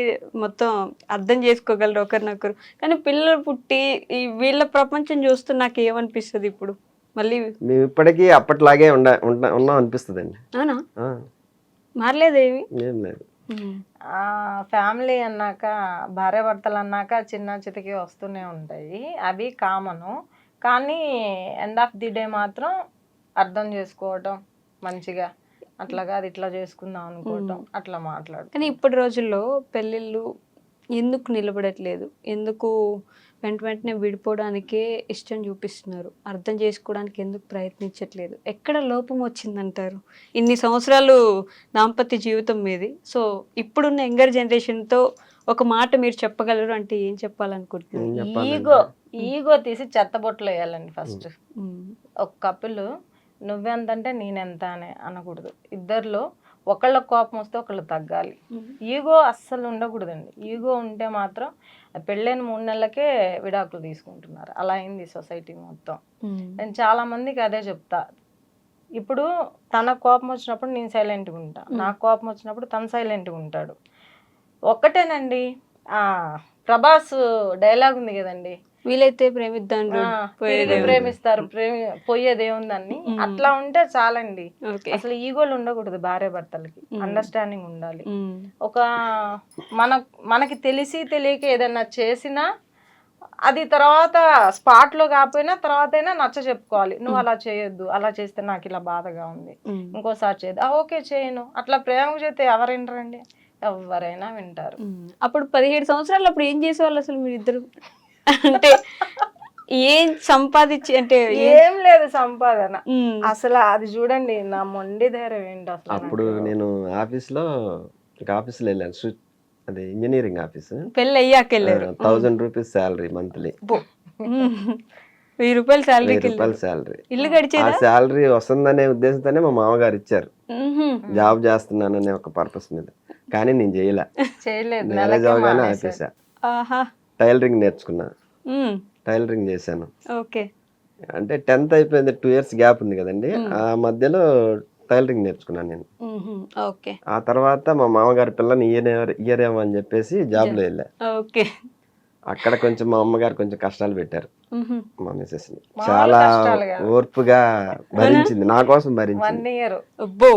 మొత్తం అర్థం చేసుకోగలరు ఒకరినొకరు. కానీ పిల్లలు పుట్టి ఈ వీళ్ళ ప్రపంచం చూస్తూ నాకు ఏమనిపిస్తుంది ఇప్పుడు మళ్ళీ మేము ఇప్పటికీ అప్పట్లాగే ఉన్నాం అనిపిస్తుంది అండి. అవునా? మారలేదేమి? ఏం లేదు. ఫ్యామిలీ అన్నాక భార్యాభర్తలు అన్నాక చిన్న చితికి వస్తూనే ఉంటాయి, అవి కామను. కానీ ఎండ్ ఆఫ్ ది డే మాత్రం అర్థం చేసుకోవటం మంచిగా, అట్లాగా అది ఇట్లా చేసుకుందాం అనుకోవటం, అట్లా మాట్లాడు. కానీ ఇప్పటి రోజుల్లో పెళ్ళిళ్ళు ఎందుకు నిలబడట్లేదు, ఎందుకు వెంటనే విడిపోవడానికే ఇష్టం చూపిస్తున్నారు, అర్థం చేసుకోవడానికి ఎందుకు ప్రయత్నించట్లేదు? ఎక్కడ లోపం వచ్చిందంటారు? ఇన్ని సంవత్సరాలు దాంపత్య జీవితం మీది, సో ఇప్పుడున్న యంగర్ జనరేషన్తో ఒక మాట మీరు చెప్పగలరు అంటే ఏం చెప్పాలనుకుంటున్నారు? ఈగో తీసి చెత్తబొట్లు వేయాలండి ఫస్ట్. ఒక కపుల్ నువ్వెంతంటే నేనెంత అని అనకూడదు. ఇద్దరిలో ఒకళ్ళ కోపం వస్తే ఒకళ్ళు తగ్గాలి. ఈగో అస్సలు ఉండకూడదండి. ఈగో ఉంటే మాత్రం పెళ్ళైన 3 నెలలకే విడాకులు తీసుకుంటున్నారు. అలా అయింది సొసైటీ మొత్తం. నేను చాలా మందికి అదే చెప్తా, ఇప్పుడు తన కోపం వచ్చినప్పుడు నేను సైలెంట్గా ఉంటా, నాకు కోపం వచ్చినప్పుడు తను సైలెంట్గా ఉంటాడు. ఒక్కటేనండి, ప్రభాస్ డైలాగ్ ఉంది కదండి, వీలైతే ప్రేమిద్దాం ప్రేమిస్తారు పోయేదేముందని, అట్లా ఉంటే చాలండి. అసలు ఈగోలు ఉండకూడదు భార్య భర్తలకి, అండర్స్టాండింగ్ ఉండాలి. ఒక మనకి తెలిసి తెలియక ఏదైనా చేసినా అది తర్వాత స్పాట్ లో కాకపోయినా తర్వాత అయినా నచ్చ చెప్పుకోవాలి, నువ్వు అలా చేయొద్దు, అలా చేస్తే నాకు ఇలా బాధగా ఉంది, ఇంకోసారి చేయదు, ఓకే చేయను. అట్లా ప్రేమకు చేస్తే ఎవరు వింటారండి? ఎవరైనా వింటారు. అప్పుడు 17 సంవత్సరాలు అప్పుడు ఏం చేసేవాళ్ళు అసలు మీరిద్దరు? అంటే ఏం సంపాదించి, అంటే ఏం లేదు సంపాదన అసలు. అది చూడండి నా మొండి ధైర్యం ఏంటి అసలు. అప్పుడు నేను ఆఫీస్లో వెళ్ళాను, అదే ఇంజనీరింగ్ ఆఫీస్. పెళ్ళి అయ్యాక వెళ్ళారు. 1000 రూపీస్ శాలరీ మంత్లీ, 1000 రూపాయలు శాలరీ. ఇల్లు గడిచేదా? ఆ శాలరీ వస్తుందనే ఉద్దేశంతోనే మా మామగారు ఇచ్చారు, జాబ్ చేస్తున్నాననే ఒక పర్పస్ మీద. కానీ నేను చేయలేదు, మ్యారేజ్ అవగానే ఆపేసా. టైలరింగ్ నేర్చుకున్నా, టైలరింగ్ చేశాను. ఓకే. అంటే 10th అయిపోయింది, 2 years గ్యాప్ ఉంది కదండి, ఆ మధ్యలో టైలరింగ్ నేర్చుకున్నాను నేను. ఓకే. ఆ తర్వాత మా మామగారి పిల్లని ఇయరేమో అని చెప్పేసి జాబ్లో వెళ్ళా. ఓకే. అక్కడ కొంచెం మా అమ్మగారు కొంచెం కష్టాలు పెట్టారు మా మిస్సెస్ ని. మామూలు చాలా కష్టాలు కాదు. ఓర్పుగా భరించింది, నా కోసం 1 భరించింది. year. అబ్బో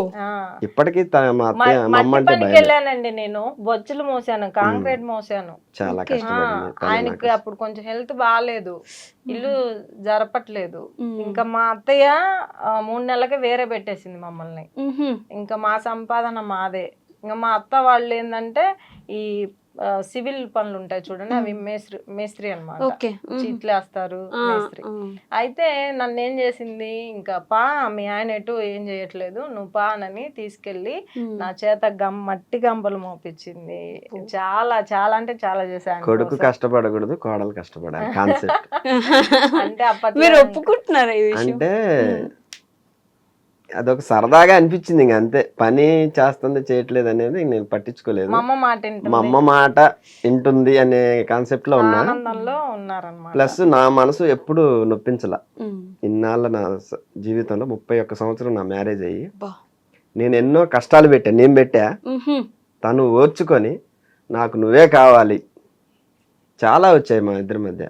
ఇప్పటికీ మా అత్తయ్య మా అమ్మ మట్టి అంటే పనికి భయం. వెళ్ళానండి నేను, బొచ్చులు మోసాను, కాంక్రీట్ మోసాను. చాలా Okay. కష్టపడింది తను ఆయనకి నాకు. అప్పుడు కొంచెం హెల్త్ బాగాలేదు, ఇల్లు జరపట్లేదు. ఇంకా మా అత్తయ్య 3 నెలలకి వేరే పెట్టేసింది మమ్మల్ని. ఇంకా మా సంపాదన మాదే. ఇంకా మా అత్త వాళ్ళు ఏంటంటే ఈ సివిల్ పనులు ఉంటాయి చూడండి, అవి మేస్త్రి అన్నమాట. ఓకే చీట్లు వేస్తారు మేస్త్రి. అయితే నన్ను ఏం చేసింది, ఇంకా పా మీ ఆయన ఎటు ఏం చేయట్లేదు, నువ్వు పా అని తీసుకెళ్లి నా చేత మట్టి గంపలు మోపించింది. చాలా చాలా అంటే చాలా చేశాను. కొడుకు కష్టపడకూడదు, కోడలు కష్టపడాలి కాన్సెప్ట్. అంటే అప్పట్లో మీరు ఒప్పుకుంటున్నారా ఈ విషయం? అంటే అదొక సరదాగా అనిపించింది, ఇంక అంతే. పని చేస్తుంది చేయట్లేదు అనేది నేను పట్టించుకోలేదు. మా అమ్మ మాట మా అమ్మ మాట వింటుంది అనే కాన్సెప్ట్ లో ఉన్నా. ఆనందంలో ఉన్నారనమాట. ప్లస్ నా మనసు ఎప్పుడు నొప్పించలా. ఇన్నాళ్ళ నా జీవితంలో 31 సంవత్సరం నా మ్యారేజ్ అయ్యి నేను ఎన్నో కష్టాలు పెట్టాను, నేను పెట్టా. తను ఓర్చుకొని నాకు నువ్వే కావాలి, చాలా వచ్చాయి మా ఇద్దరి మధ్య.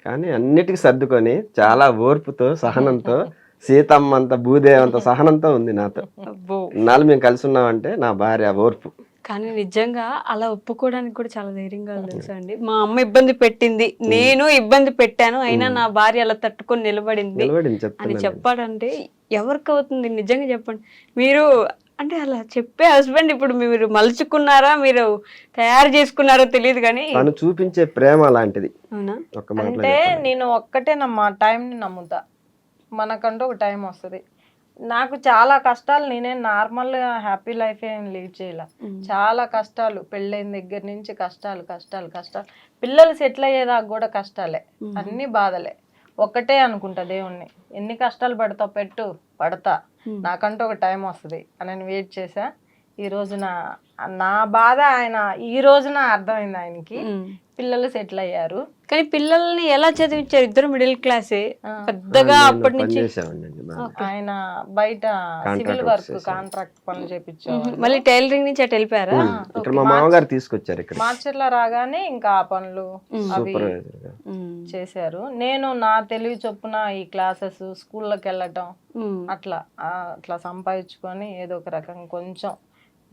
కానీ అన్నిటికీ సర్దుకొని చాలా ఓర్పుతో సహనంతో సీతమ్మ అంత భూదేవంత సహనంతో ఉంది నాతో. అబ్బో ఇన్నాళ్ళు మేము కలిసి ఉన్నామంటే నా భార్య ఓర్పు. కానీ నిజంగా అలా ఒప్పుకోవడానికి కూడా చాలా ధైర్యంగా తెలుసా అండి. మా అమ్మ ఇబ్బంది పెట్టింది, నేను ఇబ్బంది పెట్టాను, అయినా నా భార్య అలా తట్టుకొని నిలబడింది నిలబడి అని చెప్తున్నాను. చెప్పాడంటే ఎవరికి అవుతుంది నిజంగా చెప్పండి. మీరు అంటే అలా చెప్పే హస్బెండ్ ఇప్పుడు మీరు మలుచుకున్నారా, మీరు తయారు చేసుకున్నారో తెలియదు కానీ తను చూపించే ప్రేమ అలాంటిది. అవునా? ఒక మాటలో అంటే చెప్పాలి. నేను ఒక్కటేనమ్మా, టైంని నమ్ముతా. మనకంటూ ఒక టైం వస్తుంది. నాకు చాలా కష్టాలు, నేనే నార్మల్గా హ్యాపీ లైఫ్ ఏం లీడ్ చేయలే. చాలా కష్టాలు, పెళ్ళైన దగ్గర నుంచి కష్టాలు కష్టాలు కష్టాలు, పిల్లలు సెటిల్ అయ్యేదాకా కూడా కష్టాలే, అన్ని బాధలే. ఒక్కటే అనుకుంటా దేవుణ్ణి, ఎన్ని కష్టాలు పడతా పడతా, నాకంటూ ఒక టైం వస్తుంది అని నేను వెయిట్ చేశా. ఈ రోజున నా బాధ ఆయన ఈ రోజున అర్థమైంది ఆయనకి. పిల్లలు సెటిల్ అయ్యారు. కానీ పిల్లల్ని ఎలా చదివించారు? ఇద్దరు మిడిల్ క్లాసే పెద్దగా నేను అప్పటి నుంచి. పనిచేసేవాడిని బాగా. ఆయన బయట సివిల్ వర్క్ కాంట్రాక్ట్ పనులు చేపించేవారు. మళ్ళీ టైలరింగ్ నుంచి అటు వెళ్ళిపోయారా? ఇక్కడ మా మామగారు తీసుకొచ్చారు ఇక్కడ మార్చర్ల రాగానే ఇంకా ఆ పనులు అవి సూపర్వైజర్ గా. చేశారు. నేను నా తెలివి చొప్పున ఈ క్లాసెస్ స్కూల్లోకి వెళ్ళటం అట్లా అట్లా సంపాదించుకొని ఏదో ఒక రకంగా కొంచెం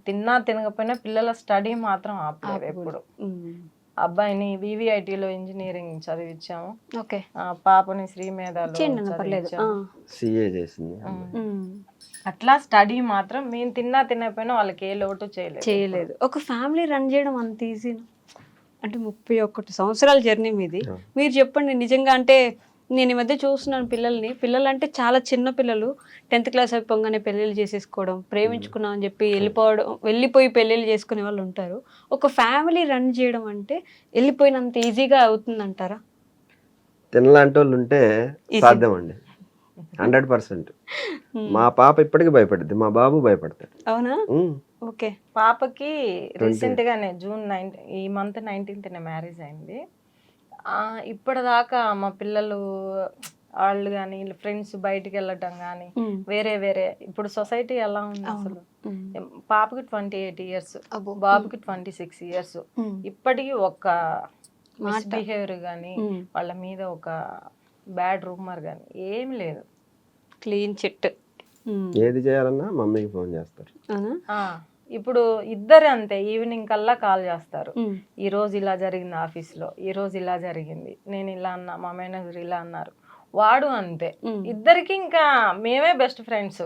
తిన్నా తినకపోయినా పిల్లల స్టడీ మాత్రం ఆపలేదు ఎప్పుడు. అబ్బాయిని వివిఐటిలో ఇంజనీరింగ్ చదివించాము. ఓకే. పాపని శ్రీమేధలో చదివించాము. సిఏ చేసింది. అట్లా స్టడీ మాత్రం మేము తిన్నా తినకపోయినా వాళ్ళకి ఏ లోటు చేయలేదు. ఒక ఫ్యామిలీ రన్ చేయడం అంత ఈజీ అంటే 31 సంవత్సరాల జర్నీ మీది. మీరు చెప్పండి నిజంగా. అంటే నేను ఈ మధ్య చూస్తున్నాను పిల్లలు అంటే చాలా చిన్న పిల్లలు 10th క్లాస్ అయిపోగానే పెళ్ళిళ్ళు చేసేసుకోవడం, ప్రేమించుకున్నాం అని చెప్పి వెళ్ళిపోయి పెళ్ళిళ్ళు చేసుకునే వాళ్ళు ఉంటారు. ఒక ఫ్యామిలీ రన్ చేయడం అంటే వెళ్ళిపోయినంత ఈజీగా అవుతుందంటారా? తినలాంటి వాళ్ళు ఉంటే సాధ్యం అండి, 100%. మా పాప ఇప్పటికీ భయపడుద్ది, మా బాబు భయపడతాడు. అవునా? ఓకే. పాపకి రీసెంట్ గానే ఈ మంత్ 19th మ్యారేజ్ అయింది. ఇప్పటిదాకా మా పిల్లలు వాళ్ళు కానీ ఫ్రెండ్స్ బయటికి వెళ్ళటం కానీ వేరే వేరే, ఇప్పుడు సొసైటీ ఎలా ఉంది అసలు. పాపకి 28 years, బాబుకి 26 years. ఇప్పటికీ ఒక మిస్బిహేవియర్ కానీ వాళ్ళ మీద ఒక బ్యాడ్ రూమర్ కానీ ఏం లేదు. Clean chit. ఏది చేయాలన్నా మమ్మీకి ఫోన్ చేస్తారు. ఇప్పుడు ఇద్దరు అంతే, ఈవినింగ్ కల్లా కాల్ చేస్తారు. ఈ రోజు ఇలా జరిగింది ఆఫీస్లో, ఈ రోజు ఇలా జరిగింది, నేను ఇలా అన్నా, మా మేనేజర్ ఇలా అన్నారు, వాడు అంతే. ఇద్దరికి ఇంకా మేమే బెస్ట్ ఫ్రెండ్స్,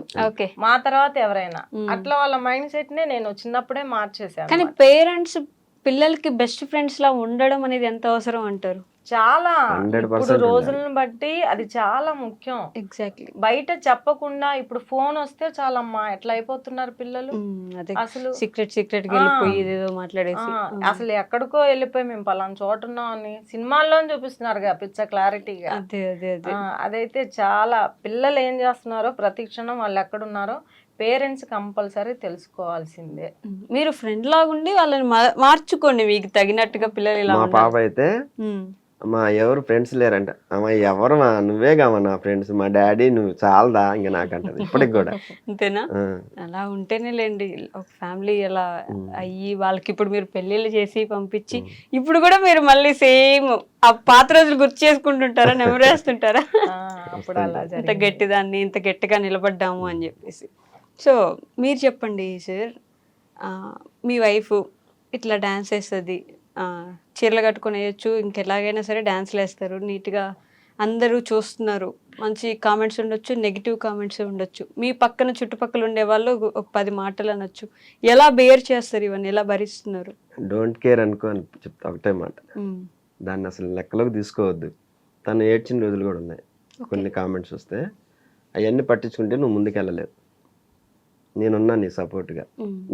మా తర్వాత ఎవరైనా. అట్లా వాళ్ళ మైండ్ సెట్ నే నేను చిన్నప్పుడే మార్చేసాను. కానీ పేరెంట్స్ పిల్లలకి బెస్ట్ ఫ్రెండ్స్ లా ఉండడం అనేది ఎంత అవసరం అంటారు? చాలా 100% ఇప్పుడు రోజులను బట్టి అది చాలా ముఖ్యం. ఎగ్జాక్ట్లీ. బయట చెప్పకుండా ఇప్పుడు ఫోన్ వస్తే చాలమ్మా ఎట్లా అయిపోతున్నారు పిల్లలు. అసలు సీక్రెట్ వెళ్ళిపోయి ఏదో మాట్లాడేసి అసలు ఎక్కడికో వెళ్ళిపోయి మేము పలానా చోట ఉన్నాం అని సినిమాల్లో చూపిస్తున్నారు పిచ్చ క్లారిటీగా. అదైతే చాలా పిల్లలు ఏం చేస్తున్నారో ప్రతి క్షణం వాళ్ళు ఎక్కడున్నారో పేరెంట్స్ కంపల్సరీ తెలుసుకోవాల్సిందే. మీరు ఫ్రెండ్ లాగుండి వాళ్ళని మార్చుకోండి మీకు తగినట్టుగా పిల్లలు ఇలా మా ఉండాలి. పాప అయితే ఉమ్. అమ్మా ఎవరు ఫ్రెండ్స్ లేరంట, అమ్మా ఎవరమ్మా నువ్వేగామా నా ఫ్రెండ్స్, మా డాడీ నువ్వు చాలదా ఇంకా నాకంటది ఇప్పటికి కూడా. అంతేనా? ఆ, అలా ఉంటేనే లేండి ఒక ఫ్యామిలీ ఎలా అయ్యి వాళ్ళకి ఇప్పుడు మీరు పెళ్ళిళ్ళు చేసి పంపించి ఇప్పుడు కూడా మీరు మళ్ళీ సేమ్ ఆ పాత రోజులు గుర్తు చేసుకుంటుంటారా, నెమరేస్తుంటారా? అప్పుడు అలా ఇంత గట్టిదాన్ని ఇంత గట్టిగా నిలబడ్డాము అని చెప్పేసి. సో మీరు చెప్పండి సార్, మీ వైఫ్ ఇట్లా డాన్స్ వేస్తుంది, చీరలు కట్టుకొని వేయచ్చు, ఇంకెలాగైనా సరే డాన్స్లు వేస్తారు, నీట్గా అందరూ చూస్తున్నారు, మంచి కామెంట్స్ ఉండొచ్చు, నెగిటివ్ కామెంట్స్ ఉండొచ్చు, మీ పక్కన చుట్టుపక్కల ఉండే వాళ్ళు ఒక 10 మాటలు అనొచ్చు, ఎలా బేర్ చేస్తారు ఇవన్నీ, ఎలా భరిస్తున్నారు? డోంట్ కేర్ అనుకో అని చెప్తా ఒకటే మాట, దాన్ని అసలు లెక్కలోకి తీసుకోవద్దు. తను ఏడ్చిన రోజులు కూడా ఉన్నాయి, కొన్ని కామెంట్స్ వస్తే అవన్నీ పట్టించుకుంటే నువ్వు ముందుకెళ్ళలేవు. నేనున్నా నీ సపోర్ట్గా,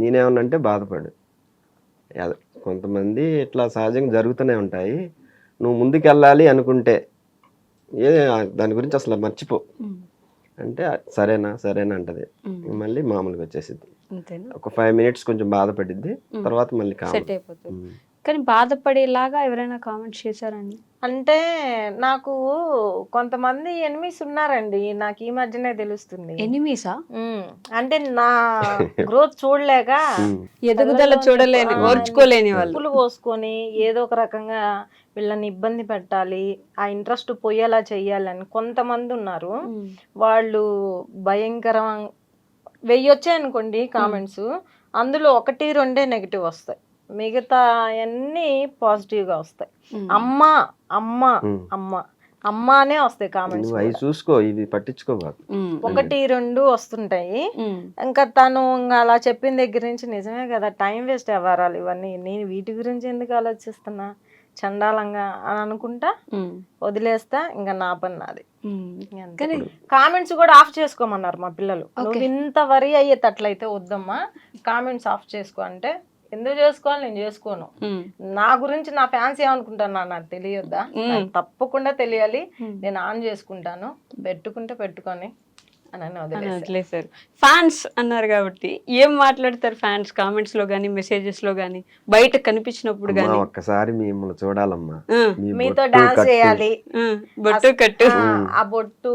నేనేమన్నా అంటే బాధపడు. కొంతమంది ఇట్లా సహజంగా జరుగుతూనే ఉంటాయి. నువ్వు ముందుకెళ్ళాలి అనుకుంటే దాని గురించి అసలు మర్చిపో అంటే సరేనా సరేనా అంటది, మళ్ళీ మామూలుగా వచ్చేసిద్ది. ఒక 5 minutes కొంచెం బాధపడిద్ది, తర్వాత మళ్ళీ సెట్ అయిపోతుంది. కానీ బాధపడేలాగా ఎవరైనా కామెంట్స్ చేశారండి? అంటే నాకు కొంతమంది ఎనిమిస్ ఉన్నారండి, నాకు ఈ మధ్యనే తెలుస్తుంది. ఎనిమీసా? అంటే నా గ్రోత్ చూడలేక ఎదుగుదల చూడలేని, ఓర్చుకోలేని వాళ్ళు పులు పోసుకొని ఏదో ఒక రకంగా వీళ్ళని ఇబ్బంది పెట్టాలి, ఆ ఇంట్రెస్ట్ పోయేలా చెయ్యాలని కొంతమంది ఉన్నారు. వాళ్ళు భయంకరం 1000 వచ్చాయనుకోండి కామెంట్స్, అందులో 1-2 నెగిటివ్ వస్తాయి, మిగతా అన్ని పాజిటివ్గా వస్తాయి. అమ్మ అమ్మ అమ్మ అమ్మ అనే వస్తాయి కామెంట్స్. అవి చూసుకో, ఇవి పట్టించుకో. 1-2 వస్తుంటాయి. ఇంకా తను ఇంకా అలా చెప్పిన దగ్గర నుంచి నిజమే కదా, టైం వేస్ట్ అవ్వరాలు ఇవన్నీ, నేను వీటి గురించి ఎందుకు ఆలోచిస్తున్నా చండాలంగా అని అనుకుంటా వదిలేస్తా, ఇంకా నా పని నాది. కామెంట్స్ కూడా ఆఫ్ చేసుకోమన్నారు మా పిల్లలు, నువ్వు ఇంత వరి అయ్యేటట్లయితే వద్దమ్మా, కామెంట్స్ ఆఫ్ చేసుకో అంటే, ఎందుకు చేసుకోవాలి, నేను చేసుకోను, నా గురించి నా ఫ్యాన్స్ ఏమనుకుంటాను నాకు తెలియొద్దా, తప్పకుండా తెలియాలి, నేను ఆన్ చేసుకుంటాను, పెట్టుకుంటే పెట్టుకొని అని వదిలేసారు. ఫ్యాన్స్ అన్నారు కాబట్టి ఏం మాట్లాడతారు ఫ్యాన్స్ కామెంట్స్ లో గానీ, మెసేజెస్ లో గానీ, బయట కనిపించినప్పుడు గానీ? ఒక్కసారి మిమ్మల్ని చూడాలమ్మా, మీతో డాన్స్ చేయాలి, బొట్టు కట్టు, ఆ బొట్టు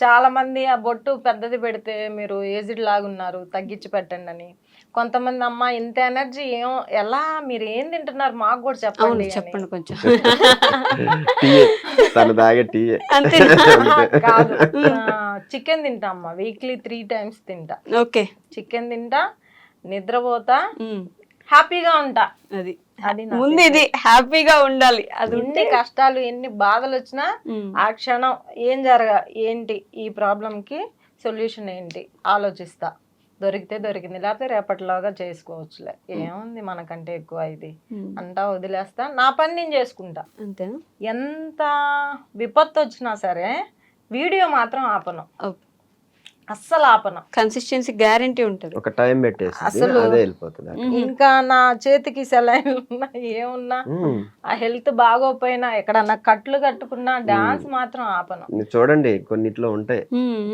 చాలా మంది ఆ బొట్టు పెద్దది పెడితే మీరు ఏజ్డ్ లాగా ఉన్నారు, తగ్గించి పెట్టండి అని. కొంతమంది అమ్మ ఇంత ఎనర్జీ ఎలా మీరు ఏం తింటున్నారు మాకు కూడా చెప్పండి చెప్పండి కొంచెం. కాదు, చికెన్ తింటా అమ్మ, వీక్లీ 3 times తింటా. ఓకే, చికెన్ తింటా, నిద్రపోతా, హ్యాపీగా ఉంటా. అది ముందు ఇది హ్యాపీగా ఉండాలి. అది ఎన్ని కష్టాలు ఎన్ని బాధలు వచ్చినా ఆ క్షణం ఏంటి ఈ ప్రాబ్లం కి సొల్యూషన్ ఏంటి ఆలోచిస్తా, దొరికితే దొరికింది, లేకపోతే రేపటిలాగా చేసుకోవచ్చులే, ఏముంది మనకంటే ఎక్కువ ఇది అంతా వదిలేస్తా, నా పని నేను చేసుకుంటా. అంతేనా? ఎంత విపత్తు వచ్చినా సరే వీడియో మాత్రం ఆపను, అస్సలు ఆపను. కన్సిస్టెన్సీ గ్యారంటీ ఉంటది, ఒక టైం పెట్టేసి అసలు అదే వెళ్ళిపోతుంది. ఇంకా నా చేతికి సెలైన్లు ఉన్నా ఏమున్నా, ఆ హెల్త్ బాగోపోయినా, ఎక్కడన్నా కట్లు కట్టుకున్నా డాన్స్ మాత్రం ఆపను. చూడండి కొన్నిట్లో ఉంటాయి,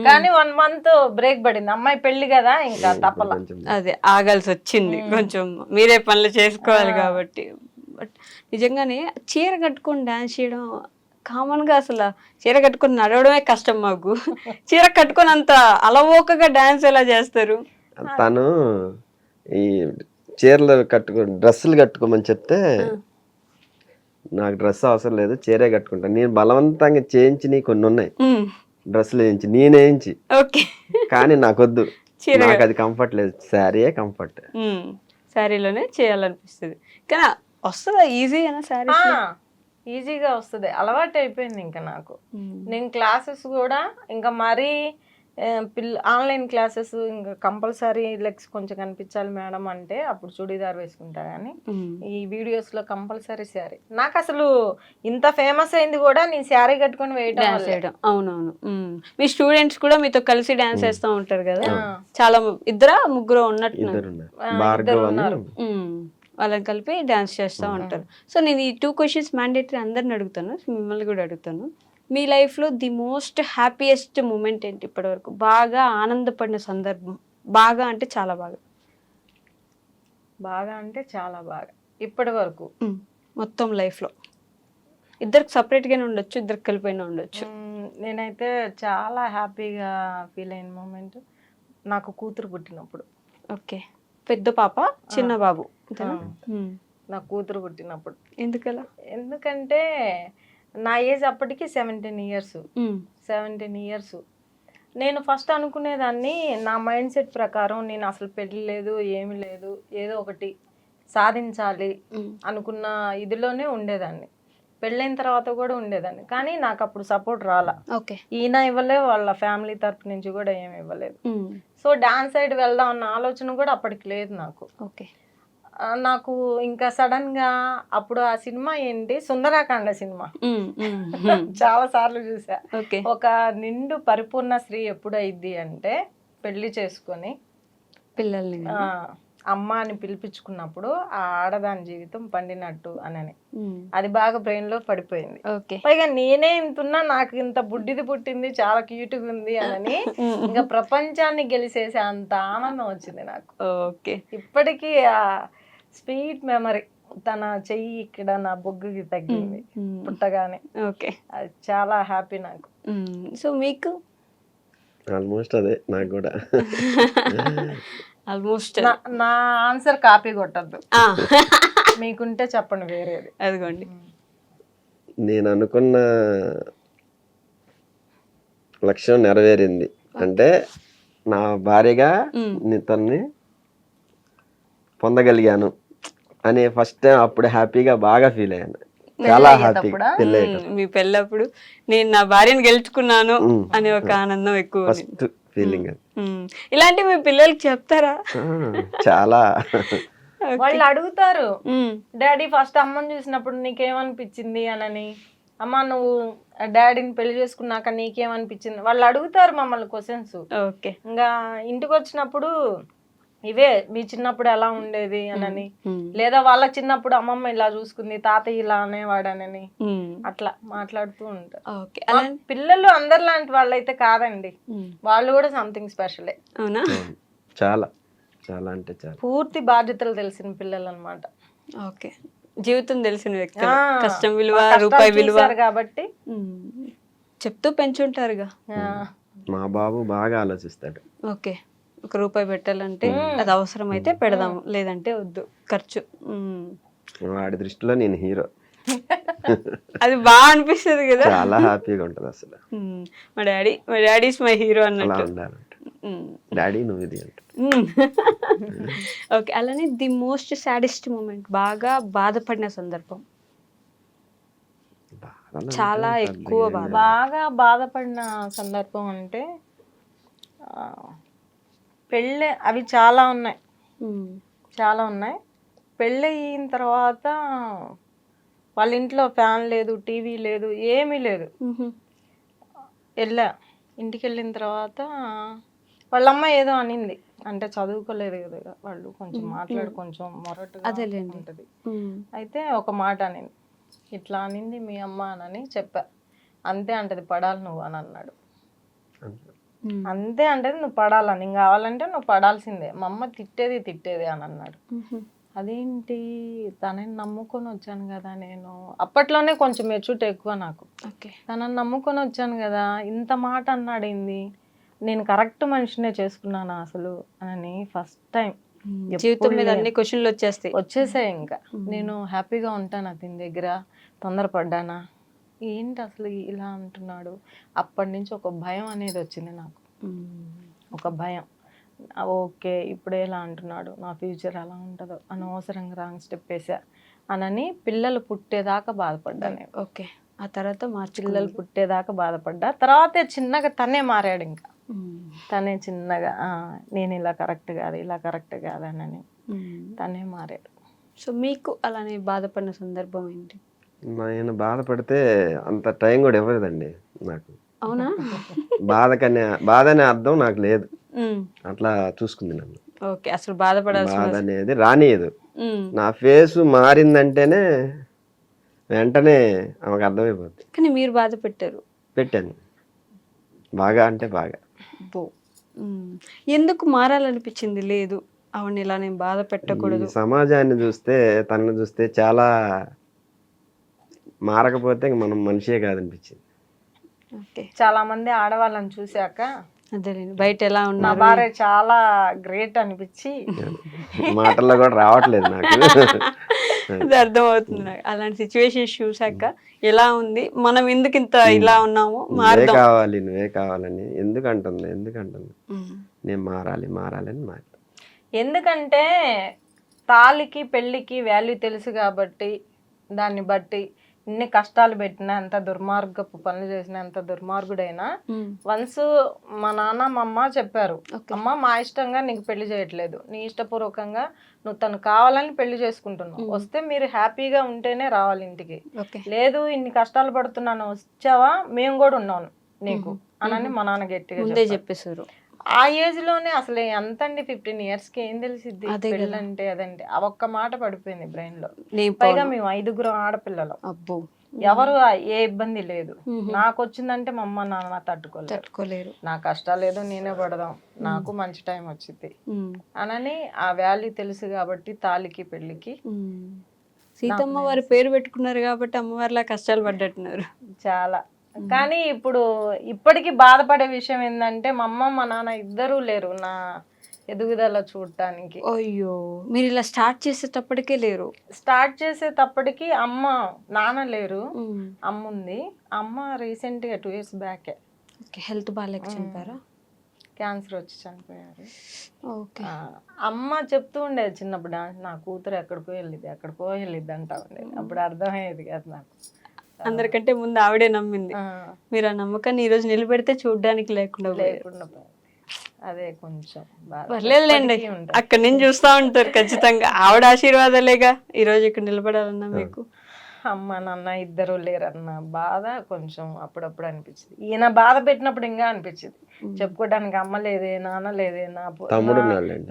కానీ 1 month బ్రేక్ పడింది, అమ్మాయి పెళ్లి కదా ఇంకా తప్పల, అదే ఆగాల్సి వచ్చింది, కొంచెం మీరే పనులు చేసుకోవాలి కాబట్టి. బట్ నిజంగానే చీర కట్టుకొని డాన్స్ చేయడం కామన్ గా, అసలు చీర కట్టుకొని నడవడమే కష్టం మాకు, చీర కట్టుకొని అంత అలవోకగా డాన్స్ ఎలా చేస్తారు? తను ఈ చీరలు డ్రెస్సులు కట్టుకోమని చెప్తే, నాకు డ్రెస్ అవసరం లేదు చీరే కట్టుకుంటాను, నేను బలవంతంగా చేయించి కొన్ని ఉన్నాయి డ్రెస్సులు వేయించి నేనేయించి, కానీ నాకొద్దు, నాకు అది కంఫర్ట్ లేదు, శారీయే కంఫర్ట్, శారీలోనే చేయాలనిపిస్తుంది. కానీ వస్తుందా ఈజీ అయినా శారీ? ఈజీగా వస్తుంది, అలవాటు అయిపోయింది ఇంకా నాకు. నేను క్లాసెస్ కూడా ఇంకా మరీ ఆన్లైన్ క్లాసెస్ ఇంకా కంపల్సరీ లెగ్స్ కొంచెం కనిపించాలి మేడం అంటే అప్పుడు చుడీదార్ వేసుకుంటా, కానీ ఈ వీడియోస్ లో కంపల్సరీ శారీ. నాకు అసలు ఇంత ఫేమస్ అయింది కూడా నేను శారీ కట్టుకొని వేయడం. అవునవును, మీ స్టూడెంట్స్ కూడా మీతో కలిసి డాన్స్ వేస్తూ ఉంటారు కదా, చాలా 2-3 ఉన్నారు, వాళ్ళని కలిపి డాన్స్ చేస్తూ ఉంటారు. సో నేను ఈ 2 questions మ్యాండేటరీ అందరిని అడుగుతాను, మిమ్మల్ని కూడా అడుగుతాను. మీ లైఫ్లో ది మోస్ట్ హ్యాపీయెస్ట్ మూమెంట్ ఏంటి ఇప్పటివరకు, బాగా ఆనందపడిన సందర్భం బాగా అంటే చాలా బాగా. బాగా అంటే చాలా బాగా ఇప్పటి వరకు. మొత్తం లైఫ్లో ఇద్దరికి సపరేట్గానే ఉండొచ్చు, ఇద్దరికి కలిపోయినా ఉండొచ్చు. నేనైతే చాలా హ్యాపీగా ఫీల్ అయిన మూమెంట్ నాకు కూతురు పుట్టినప్పుడు. ఓకే, పెద్ద పాప చిన్న బాబు అంతేనా? నా కూతురు పుట్టినప్పుడు. ఎందుకలా? ఎందుకంటే నా ఏజ్ అప్పటికి 17 ఇయర్స్. 17 ఇయర్స్. నేను ఫస్ట్ అనుకునేదాన్ని నా మైండ్ సెట్ ప్రకారం నేను అసలు పెళ్ళి లేదు ఏమి లేదు, ఏదో ఒకటి సాధించాలి అనుకున్న ఇదిలోనే ఉండేదాన్ని. పెళ్ళైన తర్వాత కూడా ఉండేదాన్ని, కానీ నాకు అప్పుడు సపోర్ట్ రాలా. ఓకే, ఈయన ఈయన ఇవ్వలేదు, వాళ్ళ ఫ్యామిలీ తరపు నుంచి కూడా ఏమి ఇవ్వలేదు. సో డాన్స్ సైడ్ వెళ్దాం అన్న ఆలోచన కూడా అప్పటికి లేదు నాకు. ఓకే, నాకు ఇంకా సడన్ గా అప్పుడు ఆ సినిమా ఏంటి, సుందరాకాండ సినిమా చాలా సార్లు చూసా. ఓకే, ఒక నిండు పరిపూర్ణ స్త్రీ ఎప్పుడు అయింది అంటే పెళ్లి చేసుకొని పిల్లల్ని అమ్మ అని పిలిపించుకున్నప్పుడు ఆ ఆడదాని జీవితం పండినట్టు అని అది బాగా బ్రెయిన్ లో పడిపోయింది. ఓకే, పైగా నేనే ఇంతున్నా నాకు ఇంత బుడ్డిది పుట్టింది, చాలా క్యూట్గా ఉంది అని ఇంకా ప్రపంచాన్ని గెలిచేసే అంత ఆనందం వచ్చింది నాకు. ఓకే, ఇప్పటికీ ఆ స్వీట్ మెమరీ. తన చెయ్యి ఇక్కడ నా బొగ్గుకి తగ్గింది పుట్టగానే. ఓకే, అది చాలా హ్యాపీ నాకు. సో మీకు? ఆల్మోస్ట్ అదే నాకు కూడా. ఆల్మోస్ట్ నా ఆన్సర్ కాపీ కొట్టద్దు, మీకుంటే చెప్పండి వేరేది. అదిగోండి, నేను అనుకున్న లక్ష్యం నెరవేరింది అంటే నా భార్యగా తన్ని పొందగలిగాను అనే ఫస్ట్ టైం అప్పుడు హ్యాపీగా బాగా ఫీల్ అయ్యాను. చాలా హ్యాపీగా మీ పెళ్ళప్పుడు నేను నా భార్యను గెలుచుకున్నాను అనే ఒక ఆనందం ఎక్కువ. First feeling. ఇలాంటి మీ పిల్లలకి చెప్తారా? చాలా. వాళ్ళు అడుగుతారు, డాడీ ఫస్ట్ అమ్మని చూసినప్పుడు నీకేమనిపించింది అని. అమ్మ నువ్వు డాడీని పెళ్లి చేసుకున్నాక నీకేమనిపించింది, వాళ్ళు అడుగుతారు మమ్మల్ని క్వశ్చన్స్. ఓకే, ఇంకా ఇంటికి వచ్చినప్పుడు ఇవే మీ చిన్నప్పుడు ఎలా ఉండేది అని, లేదా వాళ్ళ చిన్నప్పుడు అమ్మమ్మ ఇలా చూసుకుంది, తాతయ్య ఇలా అనేవాడనని అట్లా మాట్లాడుతూ ఉంటారు. పిల్లలు అందరిలాంటి వాళ్ళైతే కాదండి, వాళ్ళు కూడా సంథింగ్ స్పెషలే. అవునా? చాలా చాలా అంటే చాలా పూర్తి బాధ్యతలు తెలిసిన పిల్లలు అన్నమాట. ఓకే, జీవితం తెలిసిన వ్యక్తి, కష్టం విలువ, రూపాయి విలువ కాబట్టి చెప్తూ పెంచుంటారుగా. మా బాబు బాగా ఆలోచిస్తాడు. ఓకే, ఒక రూపాయి పెట్టాలంటే అది అవసరం అయితే పెడదాము, లేదంటే వద్దు, ఖర్చు. వాడి దృష్టిలో నేను హీరో. అది బాగా అనిపిస్తుంది కదా, చాలా హ్యాపీగా ఉంటది అసలు. మా డాడీ ఇస్ మై హీరో అన్నట్టు. డాడీ నువ్వు ఇది అంట. ఓకే, అలానే ది మోస్ట్ సాడెస్ట్ మూమెంట్, బాగా బాధపడిన సందర్భం, చాలా ఎక్కువ బాగా బాధపడిన సందర్భం అంటే పెళ్ళి, అవి చాలా ఉన్నాయి, చాలా ఉన్నాయి. పెళ్ళి అయిన తర్వాత వాళ్ళ ఇంట్లో ఫ్యాన్ లేదు, టీవీ లేదు, ఏమీ లేదు. ఇంటికి వెళ్ళిన తర్వాత వాళ్ళ అమ్మ ఏదో అనింది, అంటే చదువుకోలేదు కదా వాళ్ళు, కొంచెం మాట్లాడు కొంచెం మొరటుగా ఉంటుంది. అయితే ఒక మాట అనింది, ఇట్లా అనింది మీ అమ్మ అని చెప్పా. అంతే అంటది, పడాలి నువ్వు అని అన్నాడు. అంతే అంటే నువ్వు పడాలని, కావాలంటే నువ్వు పడాల్సిందే, మా అమ్మ తిట్టేది అని అన్నాడు. అదేంటి, తనని నమ్ముకొని వచ్చాను కదా నేను, అప్పట్లోనే కొంచెం మెచ్యూరిటీ ఎక్కువ నాకు. తనని నమ్ముకొని వచ్చాను కదా, ఇంత మాట అన్నాడేంది, నేను కరెక్ట్ మనిషినే చేసుకున్నాను అసలు అని ఫస్ట్ టైం జీవితం మీద అన్ని క్వశ్చన్లు వచ్చేసాయి. ఇంకా నేను హ్యాపీగా ఉంటాను అతని దగ్గర, తొందరపడ్డానా ఏంటి అసలు ఇలా అంటున్నాడు. అప్పటి నుంచి ఒక భయం అనేది వచ్చింది నాకు, ఒక భయం. ఓకే, ఇప్పుడే ఇలా అంటున్నాడు, నా ఫ్యూచర్ ఎలా ఉంటుందో, అనవసరంగా రాంగ్ స్టెప్ వేసా అని పిల్లలు పుట్టేదాకా బాధపడ్డాను. ఓకే, ఆ తర్వాత మా పిల్లలు పుట్టేదాకా బాధపడ్డా. తర్వాత చిన్నగా తనే మారాడు, ఇంకా తనే చిన్నగా నేను ఇలా కరెక్ట్ కాదని తనే మారాడు. సో మీకు అలానే బాధపడిన సందర్భం ఏంటి? నేను బాధపడితే అంత టైం కూడా ఇవ్వలేదండి నాకు. అవునా? బాధ అనే అర్థం నాకు లేదు, అట్లా చూసుకుంది నన్ను. ఓకే, అసలు బాధ అనేది రానియదు. నా ఫేస్ మారిందంటేనే వెంటనే ఆమెకు అర్థమైపోద్ది. కానీ మీరు బాధ పెట్టాను బాగా అంటే బాగా. ఎందుకు మారాలనిపించింది? లేదు ఆవిడని ఇలా నేను బాధ పెట్టకూడదు. ఈ సమాజాన్ని చూస్తే, తనని చూస్తే చాలా మారకపోతే ఇంక మనం మనిషే కాదనిపించింది. ఓకే, చాలా మంది ఆడవాళ్ళని చూశాక అదేలేండి, బయట ఎలా నా ఉన్నారు. భార్య చాలా గ్రేట్ అనిపించి మాటల్లో కూడా రావట్లేదు నాకు. అది అర్థమవుతుంది నాకు. అలాంటి సిచ్యువేషన్స్ చూసాక ఎలా ఉంది, మనం ఎందుకు ఇంత ఇలా ఉన్నాము, నువ్వే మారుదాం. కావాలి, నువ్వే కావాలని ఎందుకంటుంది ఉమ్. నేను మారాలి మారాలని మారి. ఎందుకంటే తాళికి పెళ్ళికి వాల్యూ తెలుసు కాబట్టి దాన్ని బట్టి ఇన్ని కష్టాలు పెట్టినా, ఎంత దుర్మార్గపు పనులు చేసినా, ఎంత దుర్మార్గుడైనా వన్స్ మా నాన్న మా అమ్మ చెప్పారు, అమ్మ మా ఇష్టంగా నీకు పెళ్లి చేయట్లేదు, నీ ఇష్టపూర్వకంగా నువ్వు తను కావాలని పెళ్లి చేసుకుంటున్నావు, వస్తే మీరు హ్యాపీగా ఉంటేనే రావాలి ఇంటికి, లేదు ఇన్ని కష్టాలు పడుతున్నాను వచ్చావా మేము కూడా ఉన్నాను నీకు అనని మా నాన్న గట్టిగా ముందే చెప్పేశారు. ఆ ఏజ్ లోనే అసలు ఎంతండి 15 years కి ఏం తెలిసిద్ది పెళ్ళంటే అదంటే ఆ ఒక్క మాట పడిపోయింది బ్రెయిన్ లో. పైగా మేము 5 ఆడపిల్లలు, అబ్బో, ఎవరు ఏ ఇబ్బంది లేదు. నాకు వచ్చిందంటే మా అమ్మ నాన్న తట్టుకోలేరు, నా కష్టాలు ఏదో నేనే పడదాం, నాకు మంచి టైం వచ్చింది అనని ఆ వాల్యూ తెలుసు కాబట్టి తాళికి పెళ్లికి. సీతమ్మ వారి పేరు పెట్టుకున్నారు కాబట్టి అమ్మవారిలా కష్టాలు పడ్డట్టున్నారు చాలా. కానీ ఇప్పటికీ బాధపడే విషయం ఏంటంటే మా అమ్మ మా నాన్న ఇద్దరూ లేరు నా ఎదుగుదల చూడటానికి. అయ్యో, మీరు ఇలా స్టార్ట్ చేసేటప్పటికే లేరు. స్టార్ట్ చేసేటప్పటికి నాన్న లేరు, అమ్మ ఉంది. అమ్మ రీసెంట్ గా 2 years బ్యాకే హెల్త్ బాగాలేక చనిపోయారా? క్యాన్సర్ వచ్చి చనిపోయారు. ఓకే. అమ్మ చెప్తూ ఉండేది చిన్నప్పుడు, నా కూతురు ఎక్కడికో వెళ్ళిద్ది అంటా ఉండేది. అప్పుడు అర్థమయ్యేది కాదు నాకు. అందరికంటే ముందు ఆవిడే నమ్మింది. మీరు ఆ నమ్మకాన్ని ఈ రోజు నిలబెడితే చూడడానికి లేకుండా అదే కొంచెం పర్లేదులేండి, అక్కడి నుంచి చూస్తా ఉంటారు ఖచ్చితంగా. ఆవిడ ఆశీర్వాదాలేగా ఈ రోజు ఇక్కడ నిలబడాలన్నా మీకు. అమ్మ నాన్న ఇద్దరు లేరన్న బాధ కొంచెం అప్పుడప్పుడు అనిపించింది. ఈయన బాధ పెట్టినప్పుడు ఇంకా అనిపించింది, చెప్పుకోవడానికి అమ్మ లేదే నాన్న లేదే,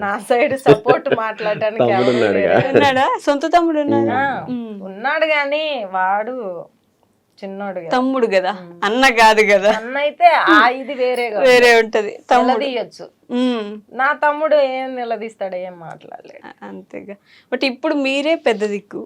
నా సైడ్ సపోర్ట్ మాట్లాడటానికి ఉన్నాడా? సొంత తమ్ముడు ఉన్నాడు కానీ వాడు చిన్నోడు, తమ్ముడు కదా, అన్న కాదు కదా. అన్న అయితే ఇది వేరే ఉంటది, నిలదీయచ్చు. నా తమ్ముడు ఏం నిలదీస్తాడు, ఏం మాట్లాడలేడు అంతేగా. బట్ ఇప్పుడు మీరే పెద్ద దిక్కు,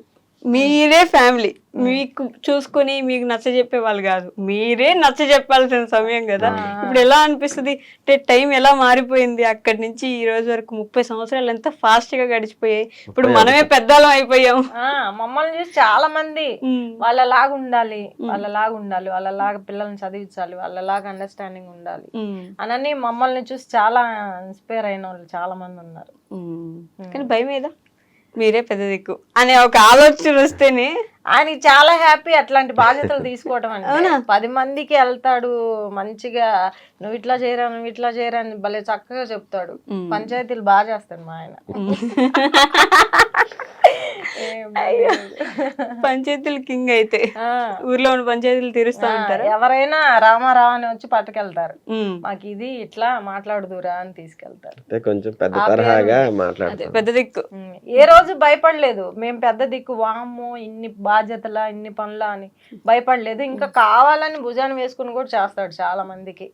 మీరే ఫ్యామిలీ, మీకు చూసుకొని మీకు నచ్చ చెప్పే వాళ్ళు కాదు, మీరే నచ్చ చెప్పాల్సిన సమయం కదా. ఇప్పుడు ఎలా అనిపిస్తుంది అంటే టైం ఎలా మారిపోయింది, అక్కడి నుంచి ఈ రోజు వరకు 30 సంవత్సరాలు ఎంత ఫాస్ట్ గా గడిచిపోయాయి. ఇప్పుడు మనమే పెద్దలం అయిపోయాం. మమ్మల్ని చూసి చాలా మంది వాళ్ళలాగా ఉండాలి, వాళ్ళలాగా పిల్లల్ని చదివించాలి, వాళ్ళలాగా అండర్స్టాండింగ్ ఉండాలి అనని మమ్మల్ని చూసి చాలా ఇన్స్పైర్ అయిన వాళ్ళు చాలా మంది ఉన్నారు. కానీ భయం ఏదా, మీరే పెద్ద దిక్కు అనే ఒక ఆలోచన వస్తేనే ఆయన చాలా హ్యాపీ అట్లాంటి బాధ్యతలు తీసుకోవటం. అంటే 10 మందికి వెళ్తాడు మంచిగా, నువ్వు ఇట్లా చేయరా అని భలే చక్కగా చెప్తాడు. పంచాయతీలు బాగా చేస్తాడు మా ఆయన. పంచాయతీలు కింగ్ అయితే ఊర్లో ఉన్న పంచాయతీలు తీరుస్తా ఉంటారు. ఎవరైనా రామారావు అని వచ్చి పట్టుకెళ్తారు, మాకు ఇది ఇట్లా మాట్లాడుదురా అని తీసుకెళ్తారు. కొంచెం పెద్ద తరహాగా మాట్లాడతారు, పెద్ద దిక్కు. ఏ రోజు భయపడలేదు మేము పెద్ద దిక్కు, వామ్మో ఇన్ని బాధ్యతలా ఇన్ని పనులా అని భయపడలేదు. ఇంకా కావాలని భుజాన్ని వేసుకుని కూడా చేస్తాడు చాలా మందికి.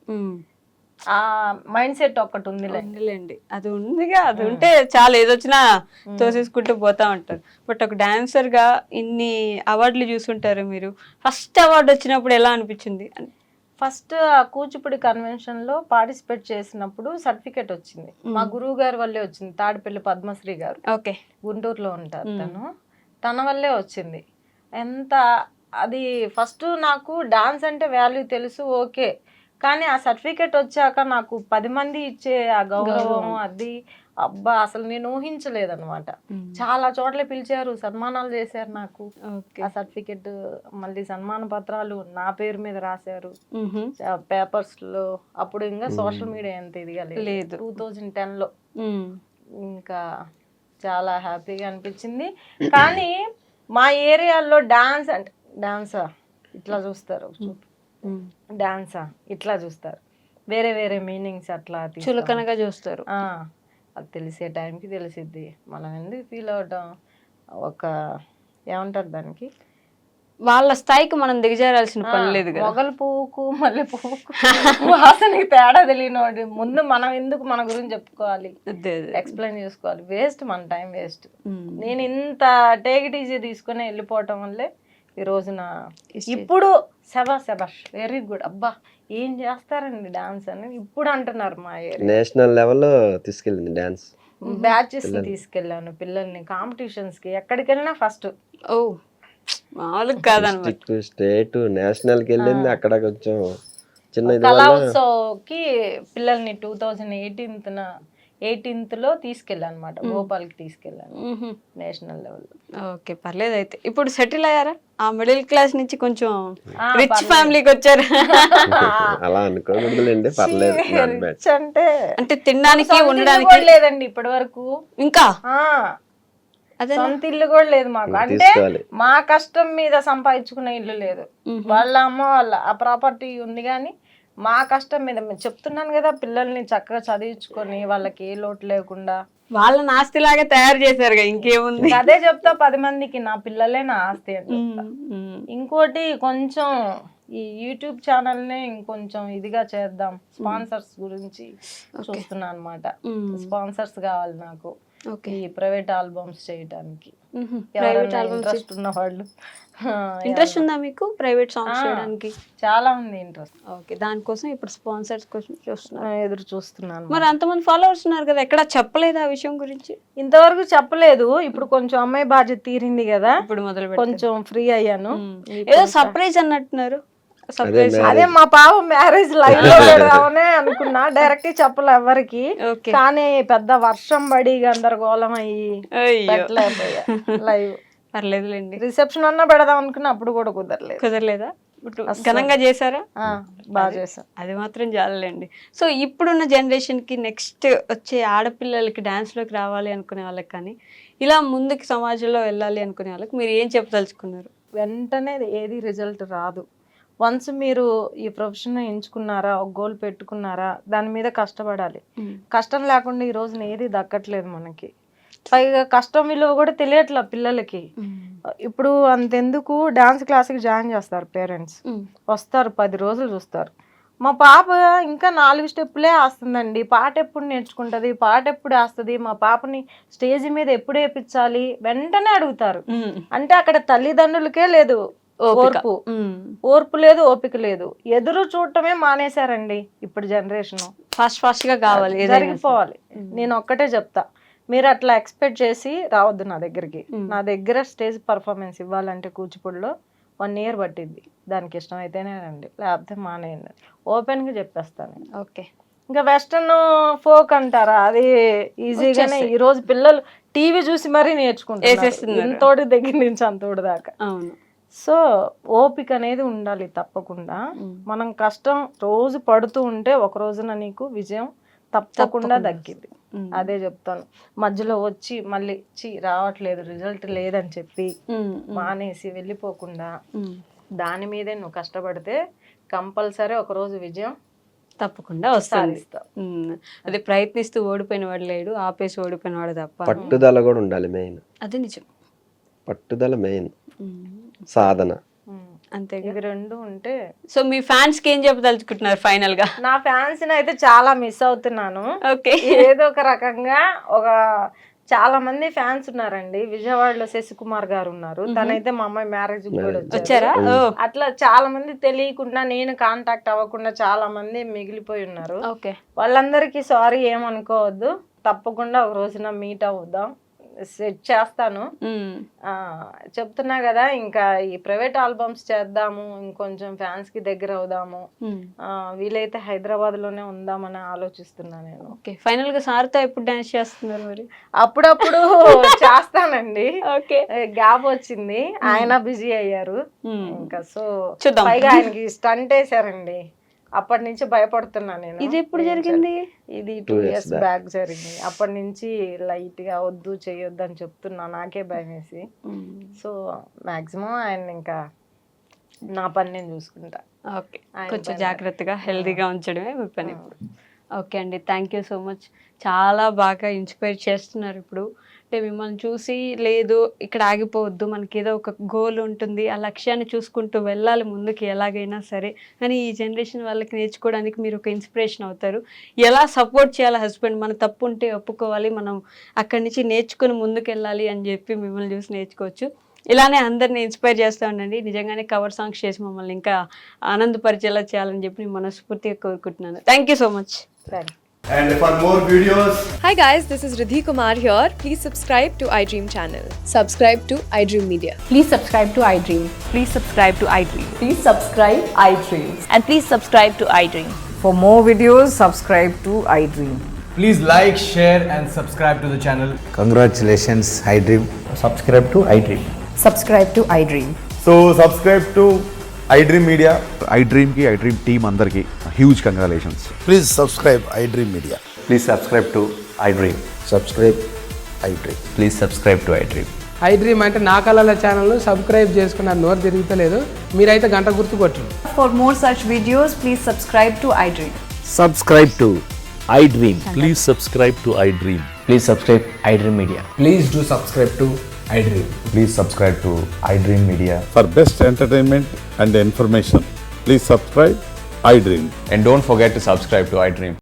ఆ మైండ్ సెట్ ఒక్కటి ఉందిలేండి, అది ఉందిగా. అది ఉంటే చాలా ఏదొచ్చినా తోసేసుకుంటూ పోతా ఉంటారు. బట్ ఒక డాన్సర్ గా ఇన్ని అవార్డులు చూసుంటారు మీరు. ఫస్ట్ అవార్డు వచ్చినప్పుడు ఎలా అనిపించింది? ఫస్ట్ కూచిపూడి కన్వెన్షన్ లో పార్టిసిపేట్ చేసినప్పుడు సర్టిఫికేట్ వచ్చింది, మా గురువు గారి వల్లే వచ్చింది. తాడిపల్లి పద్మశ్రీ గారు, ఓకే, గుంటూరులో ఉంటారు తన వల్లే వచ్చింది. అది ఫస్ట్ నాకు డాన్స్ అంటే వాల్యూ తెలుసు, ఓకే, కానీ ఆ సర్టిఫికేట్ వచ్చాక నాకు 10 మంది ఇచ్చే ఆ గౌరవం అది అబ్బా అసలు నేను ఊహించలేదన్నమాట. చాలా చోట్ల పిలిచారు, సన్మానాలు చేశారు నాకు. ఆ సర్టిఫికేట్ మళ్ళీ సన్మాన పత్రాలు నా పేరు మీద రాశారు పేపర్స్ లో. అప్పుడు ఇంకా సోషల్ మీడియా ఎంత ఇదిగా లేదు, 2010 లో. ఇంకా చాలా హ్యాపీగా అనిపించింది. కానీ మా ఏరియాలో డాన్సా ఇట్లా చూస్తారు, డాన్సా ఇట్లా చూస్తారు, వేరే వేరే మీనింగ్స్ అట్లా చులకనగా చూస్తారు. అది తెలిసే టైంకి తెలిసిద్ది, మనం ఎందుకు ఫీల్ అవటం, ఒక ఏమంటారు దానికి, వాళ్ళ స్థాయికి మనం దిగజారాల్సిన పని లేదు కదా. మొగల పువ్వుకు మల్లె పువ్వుకు వాసనకి తేడా తెలియనోడు ముందు మనం ఎందుకు మన గురించి చెప్పుకోవాలి, అదే అదే. ఎక్స్ప్లెయిన్ చేసుకోవాలి, వేస్ట్ మన టైం వేస్ట్. నేను ఇంత టేక్ ఇట్ ఈజీ తీసుకుని వెళ్ళిపోవటం వల్లే ఈ రోజున ఇప్పుడు శబాష్ వెరీ గుడ్, అబ్బా ఏం చేస్తారండి డాన్స్ అని ఇప్పుడు అంటున్నారు మా ఏరియా. నేషనల్ లెవెల్లో తీసుకెళ్ళింది డాన్స్. బ్యాచెస్ తీసుకెళ్ళాను పిల్లల్ని కాంపిటీషన్స్ కి, ఎక్కడికి వెళ్ళినా ఫస్ట్. ఓ మామూలుగా కాదనమాట. డిస్ట్రిక్ట్, స్టేట్, నేషనల్ కి వెళ్ళింది. అక్కడ కొంచెం చిన్న ఇది కళా వల్ల ఉత్సవ్కి పిల్లల్ని 2018 లో తీసుకెళ్ళాను అనమాట, భోపాల్కి తీసుకెళ్ళాను నేషనల్ లెవెల్. ఓకే పర్లేదు. అయితే ఇప్పుడు సెటిల్ అయ్యారా? ఆ మిడిల్ క్లాస్ నుంచి కొంచెం రిచ్ ఫ్యామిలీకి వచ్చారు. అలా అనుకోకూడదులేండి, పర్లేదు. not bad. అంటే అంటే తినడానికి ఉండడానికి కూడా లేదండి ఇప్పటి వరకు, ఇంకా అదే సొంత ఇల్లు కూడా లేదు మాకు. అంటే తీసుకోవాలి. మా కష్టం మీద సంపాదించుకునే ఇల్లు లేదు, వాళ్ళ అమ్మ వాళ్ళ ఆ ప్రాపర్టీ ఉంది, కానీ మా కష్టం మీద మేము చెప్తున్నాను కదా, పిల్లల్ని చక్కగా చదివించుకొని వాళ్ళకి ఏ లోటు లేకుండా వాళ్ళ నాస్తిలాగా తయారు చేశారు. ఇంకేముంది, అదే చెప్తా 10 మందికి, నా పిల్లలే నా ఆస్తి అని చెప్తా. ఇంకోటి కొంచెం ఈ యూట్యూబ్ ఛానల్ ని ఇంకొంచెం ఇదిగా చేద్దాం, స్పాన్సర్స్ గురించి చూస్తున్నా అనమాట. స్పాన్సర్స్ కావాలి నాకు ఈ ప్రైవేట్ ఆల్బమ్స్ చేయడానికి. ఇంట్రెస్ట్ ఉన్న వాళ్ళు. ఇంట్రెస్ట్ ఉందా మీకు ప్రైవేట్ సాంగ్స్ చేయడానికి? చాలా ఉంది ఇంట్రెస్ట్. ఓకే, దానికోసం ఇప్పుడు స్పాన్సర్స్ కోసం చూస్తున్నాను, ఎదురు చూస్తున్నాను. మరి అంతమంది ఫాలోవర్స్ ఉన్నారు కదా, ఎక్కడ చెప్పలేదు ఆ విషయం గురించి? ఇంతవరకు చెప్పలేదు. ఇప్పుడు కొంచెం అమ్మాయి బాధ్యత తీరింది కదా, ఇప్పుడు మొదలు కొంచెం ఫ్రీ అయ్యాను. ఏదో సర్ప్రైజ్ అన్నట్టున్నారు. సర్ప్రైజ్ అదే మా పాప మ్యారేజ్ లైవ్ లో పెడదామనే అనుకున్నా, డైరెక్ట్ చెప్పలే ఎవరికి. కానీ పెద్ద వర్షం పడి గందరగోళం అయ్యి పెట్టలేకపోయా లైవ్. పర్లేదులేండి, రిసెప్షన్ అన్నా పెడదాం అనుకున్నా, అప్పుడు కూడా కుదరలేదా? ఘనంగా చేశారా? బాగా చేశాను. అది మాత్రం చాలండి. సో ఇప్పుడున్న జనరేషన్ కి, నెక్స్ట్ వచ్చే ఆడపిల్లలకి డాన్స్ లోకి రావాలి అనుకునే వాళ్ళకి కానీ, ఇలా ముందుకు సమాజంలో వెళ్ళాలి అనుకునే వాళ్ళకి మీరు ఏం చెప్పదలుచుకున్నారు? వెంటనే ఏది రిజల్ట్ రాదు. వన్స్ మీరు ఈ ప్రొఫెషన్ ఎంచుకున్నారా, ఒక గోల్ పెట్టుకున్నారా, దాని మీద కష్టపడాలి. కష్టం లేకుండా ఈ రోజున ఏది దక్కట్లేదు మనకి. పైగా కష్టం విలువ కూడా తెలియట్లా పిల్లలకి. ఇప్పుడు అంతెందుకు డాన్స్ క్లాస్కి జాయిన్ చేస్తారు పేరెంట్స్, వస్తారు 10 రోజులు చూస్తారు. మా పాప ఇంకా 4 స్టెప్పులే వేస్తుందండి, పాట ఎప్పుడు నేర్చుకుంటుంది, పాట ఎప్పుడు వేస్తుంది, మా పాపని స్టేజ్ మీద ఎప్పుడు వేయించాలి వెంటనే అడుగుతారు. అంటే అక్కడ తల్లిదండ్రులకే లేదు ఓర్పు లేదు, ఓపిక లేదు. ఎదురు చూడటమే మానేశారండి ఇప్పుడు జనరేషన్. ఫాస్ట్ గా కావాలి, జరిగిపోవాలి. నేను ఒక్కటే చెప్తా, మీరు అట్లా ఎక్స్పెక్ట్ చేసి రావద్దు నా దగ్గరికి. నా దగ్గర స్టేజ్ పర్ఫార్మెన్స్ ఇవ్వాలంటే కూచిపూడిలో 1 year పట్టింది. దానికి ఇష్టం అయితేనే రండి, లేకపోతే మానేయండి, ఓపెన్ గా చెప్పేస్తాను. ఓకే, ఇంకా వెస్టర్న్ ఫోక్ అంటారా, అది ఈజీగానే ఈ రోజు పిల్లలు టీవీ చూసి మరీ నేర్చుకుంటారు, ఇంతోటి దగ్గర నుంచి అంతోటి దాకా. అవును. సో ఓపిక అనేది ఉండాలి తప్పకుండా. మనం కష్టం రోజు పడుతూ ఉంటే ఒక రోజున నీకు విజయం తప్పకుండా దక్కింది. అదే చెప్తాను. మధ్యలో వచ్చి మళ్ళీ రావట్లేదు, రిజల్ట్ లేదని చెప్పి మానేసి వెళ్ళిపోకుండా దాని మీదే నువ్వు కష్టపడితే కంపల్సరీ ఒక రోజు విజయం తప్పకుండా వస్తుంది. అదే ప్రయత్నిస్తూ ఓడిపోయిన వాడు లేడు, ఆపేసి ఓడిపోయిన వాడు తప్ప. పట్టుదల కూడా ఉండాలి మెయిన్. అదే నిజం, పట్టుదల మెయిన్, సాధన అంతే. ఇవి 2 ఉంటే. సో మీ ఫ్యాన్స్ కి ఏం చెప్పదలుచుకుంటున్నారు ఫైనల్ గా? నా ఫ్యాన్స్ అయితే చాలా మిస్ అవుతున్నాను. ఓకే, ఏదో ఒక రకంగా చాలా మంది ఫ్యాన్స్ ఉన్నారండి. విజయవాడలో శశికుమార్ గారు ఉన్నారు, తనైతే మా అమ్మాయి మ్యారేజ్ కూడా వచ్చారా? అట్లా చాలా మంది తెలియకుండా, నేను కాంటాక్ట్ అవ్వకుండా చాలా మంది మిగిలిపోయి ఉన్నారు. వాళ్ళందరికీ సారీ, ఏమనుకోవద్దు. తప్పకుండా ఒక రోజున మీట్ అవుదాం, సెట్ చేస్తాను. చెప్తున్నా కదా, ఇంకా ఈ ప్రైవేట్ ఆల్బమ్స్ చేద్దాము, ఇంకొంచెం ఫ్యాన్స్ కి దగ్గర అవుదాము, వీలైతే హైదరాబాద్ లోనే ఉందామని ఆలోచిస్తున్నా నేను. ఫైనల్ గా సార్తో ఎప్పుడు డాన్స్ చేస్తున్నారు మరి? అప్పుడప్పుడు చేస్తానండి. గ్యాప్ వచ్చింది, ఆయన బిజీ అయ్యారు ఇంకా. సో పైగా ఆయనకి స్టంట్ వేసారండి, అప్పటి నుంచి భయపడుతున్నా నేను. ఇది ఎప్పుడు జరిగింది? ఇది 2 years బ్యాక్ జరిగింది. అప్పటి నుంచి లైట్ గా వద్దు చేయొద్దు అని చెప్తున్నా, నాకే భయం వేసి. సో మాక్సిమం ఆయన ఇంకా నా పని నేను చూసుకుంటా. ఓకే, కొంచెం జాగ్రత్తగా హెల్దీగా ఉంచడమే మీ పని ఇప్పుడు. ఓకే అండి, థ్యాంక్ యూ సో మచ్. చాలా బాగా ఇన్స్పైర్ చేస్తున్నారు. ఇప్పుడు అంటే మిమ్మల్ని చూసి లేదు ఇక్కడ ఆగిపోవద్దు, మనకి ఏదో ఒక గోల్ ఉంటుంది, ఆ లక్ష్యాన్ని చూసుకుంటూ వెళ్ళాలి ముందుకి ఎలాగైనా సరే అని ఈ జనరేషన్ వాళ్ళకి నేర్చుకోవడానికి మీరు ఒక ఇన్స్పిరేషన్ అవుతారు. ఎలా సపోర్ట్ చేయాలి హస్బెండ్, మన తప్పు ఉంటే ఒప్పుకోవాలి, మనం అక్కడి నుంచి నేర్చుకుని ముందుకు వెళ్ళాలి అని చెప్పి మిమ్మల్ని చూసి నేర్చుకోవచ్చు. ఇలానే అందరిని ఇన్స్పైర్ చేస్తూ ఉండండి. నిజంగానే కవర్ సాంగ్స్ చేసి మమ్మల్ని ఇంకా ఆనందపరిచేలా చేయాలని చెప్పి నేను మనస్ఫూర్తిగా కోరుకుంటున్నాను. Thank you so much. And for more videos, Hi guys, this is Riddhi Kumar here. Please subscribe to iDream channel. Subscribe to iDream Media. Please subscribe to iDream. Please subscribe to iDream. Please subscribe iDream. And please subscribe to iDream. For more videos, subscribe to iDream. please like, share and subscribe to the channel. Congratulations, iDream. Subscribe to iDream. Subscribe to iDream. So subscribe to iDream Media. iDream team అందరికి huge congratulations. Please subscribe iDream Media. Please subscribe to iDream. Subscribe iDream. Please subscribe to iDream. iDream అంటే నా కళల channel subscribe చేసుకున్న నోరు తిరుగుతలేదు, మీరైతే గంట గుర్తు కొట్టండి. For more such videos, please subscribe to iDream. Subscribe to iDream. Please subscribe to iDream. Please subscribe iDream Media. Please do subscribe to iDream. Please subscribe to iDream Media. For best entertainment and information, please subscribe iDream. And don't forget to subscribe to iDream.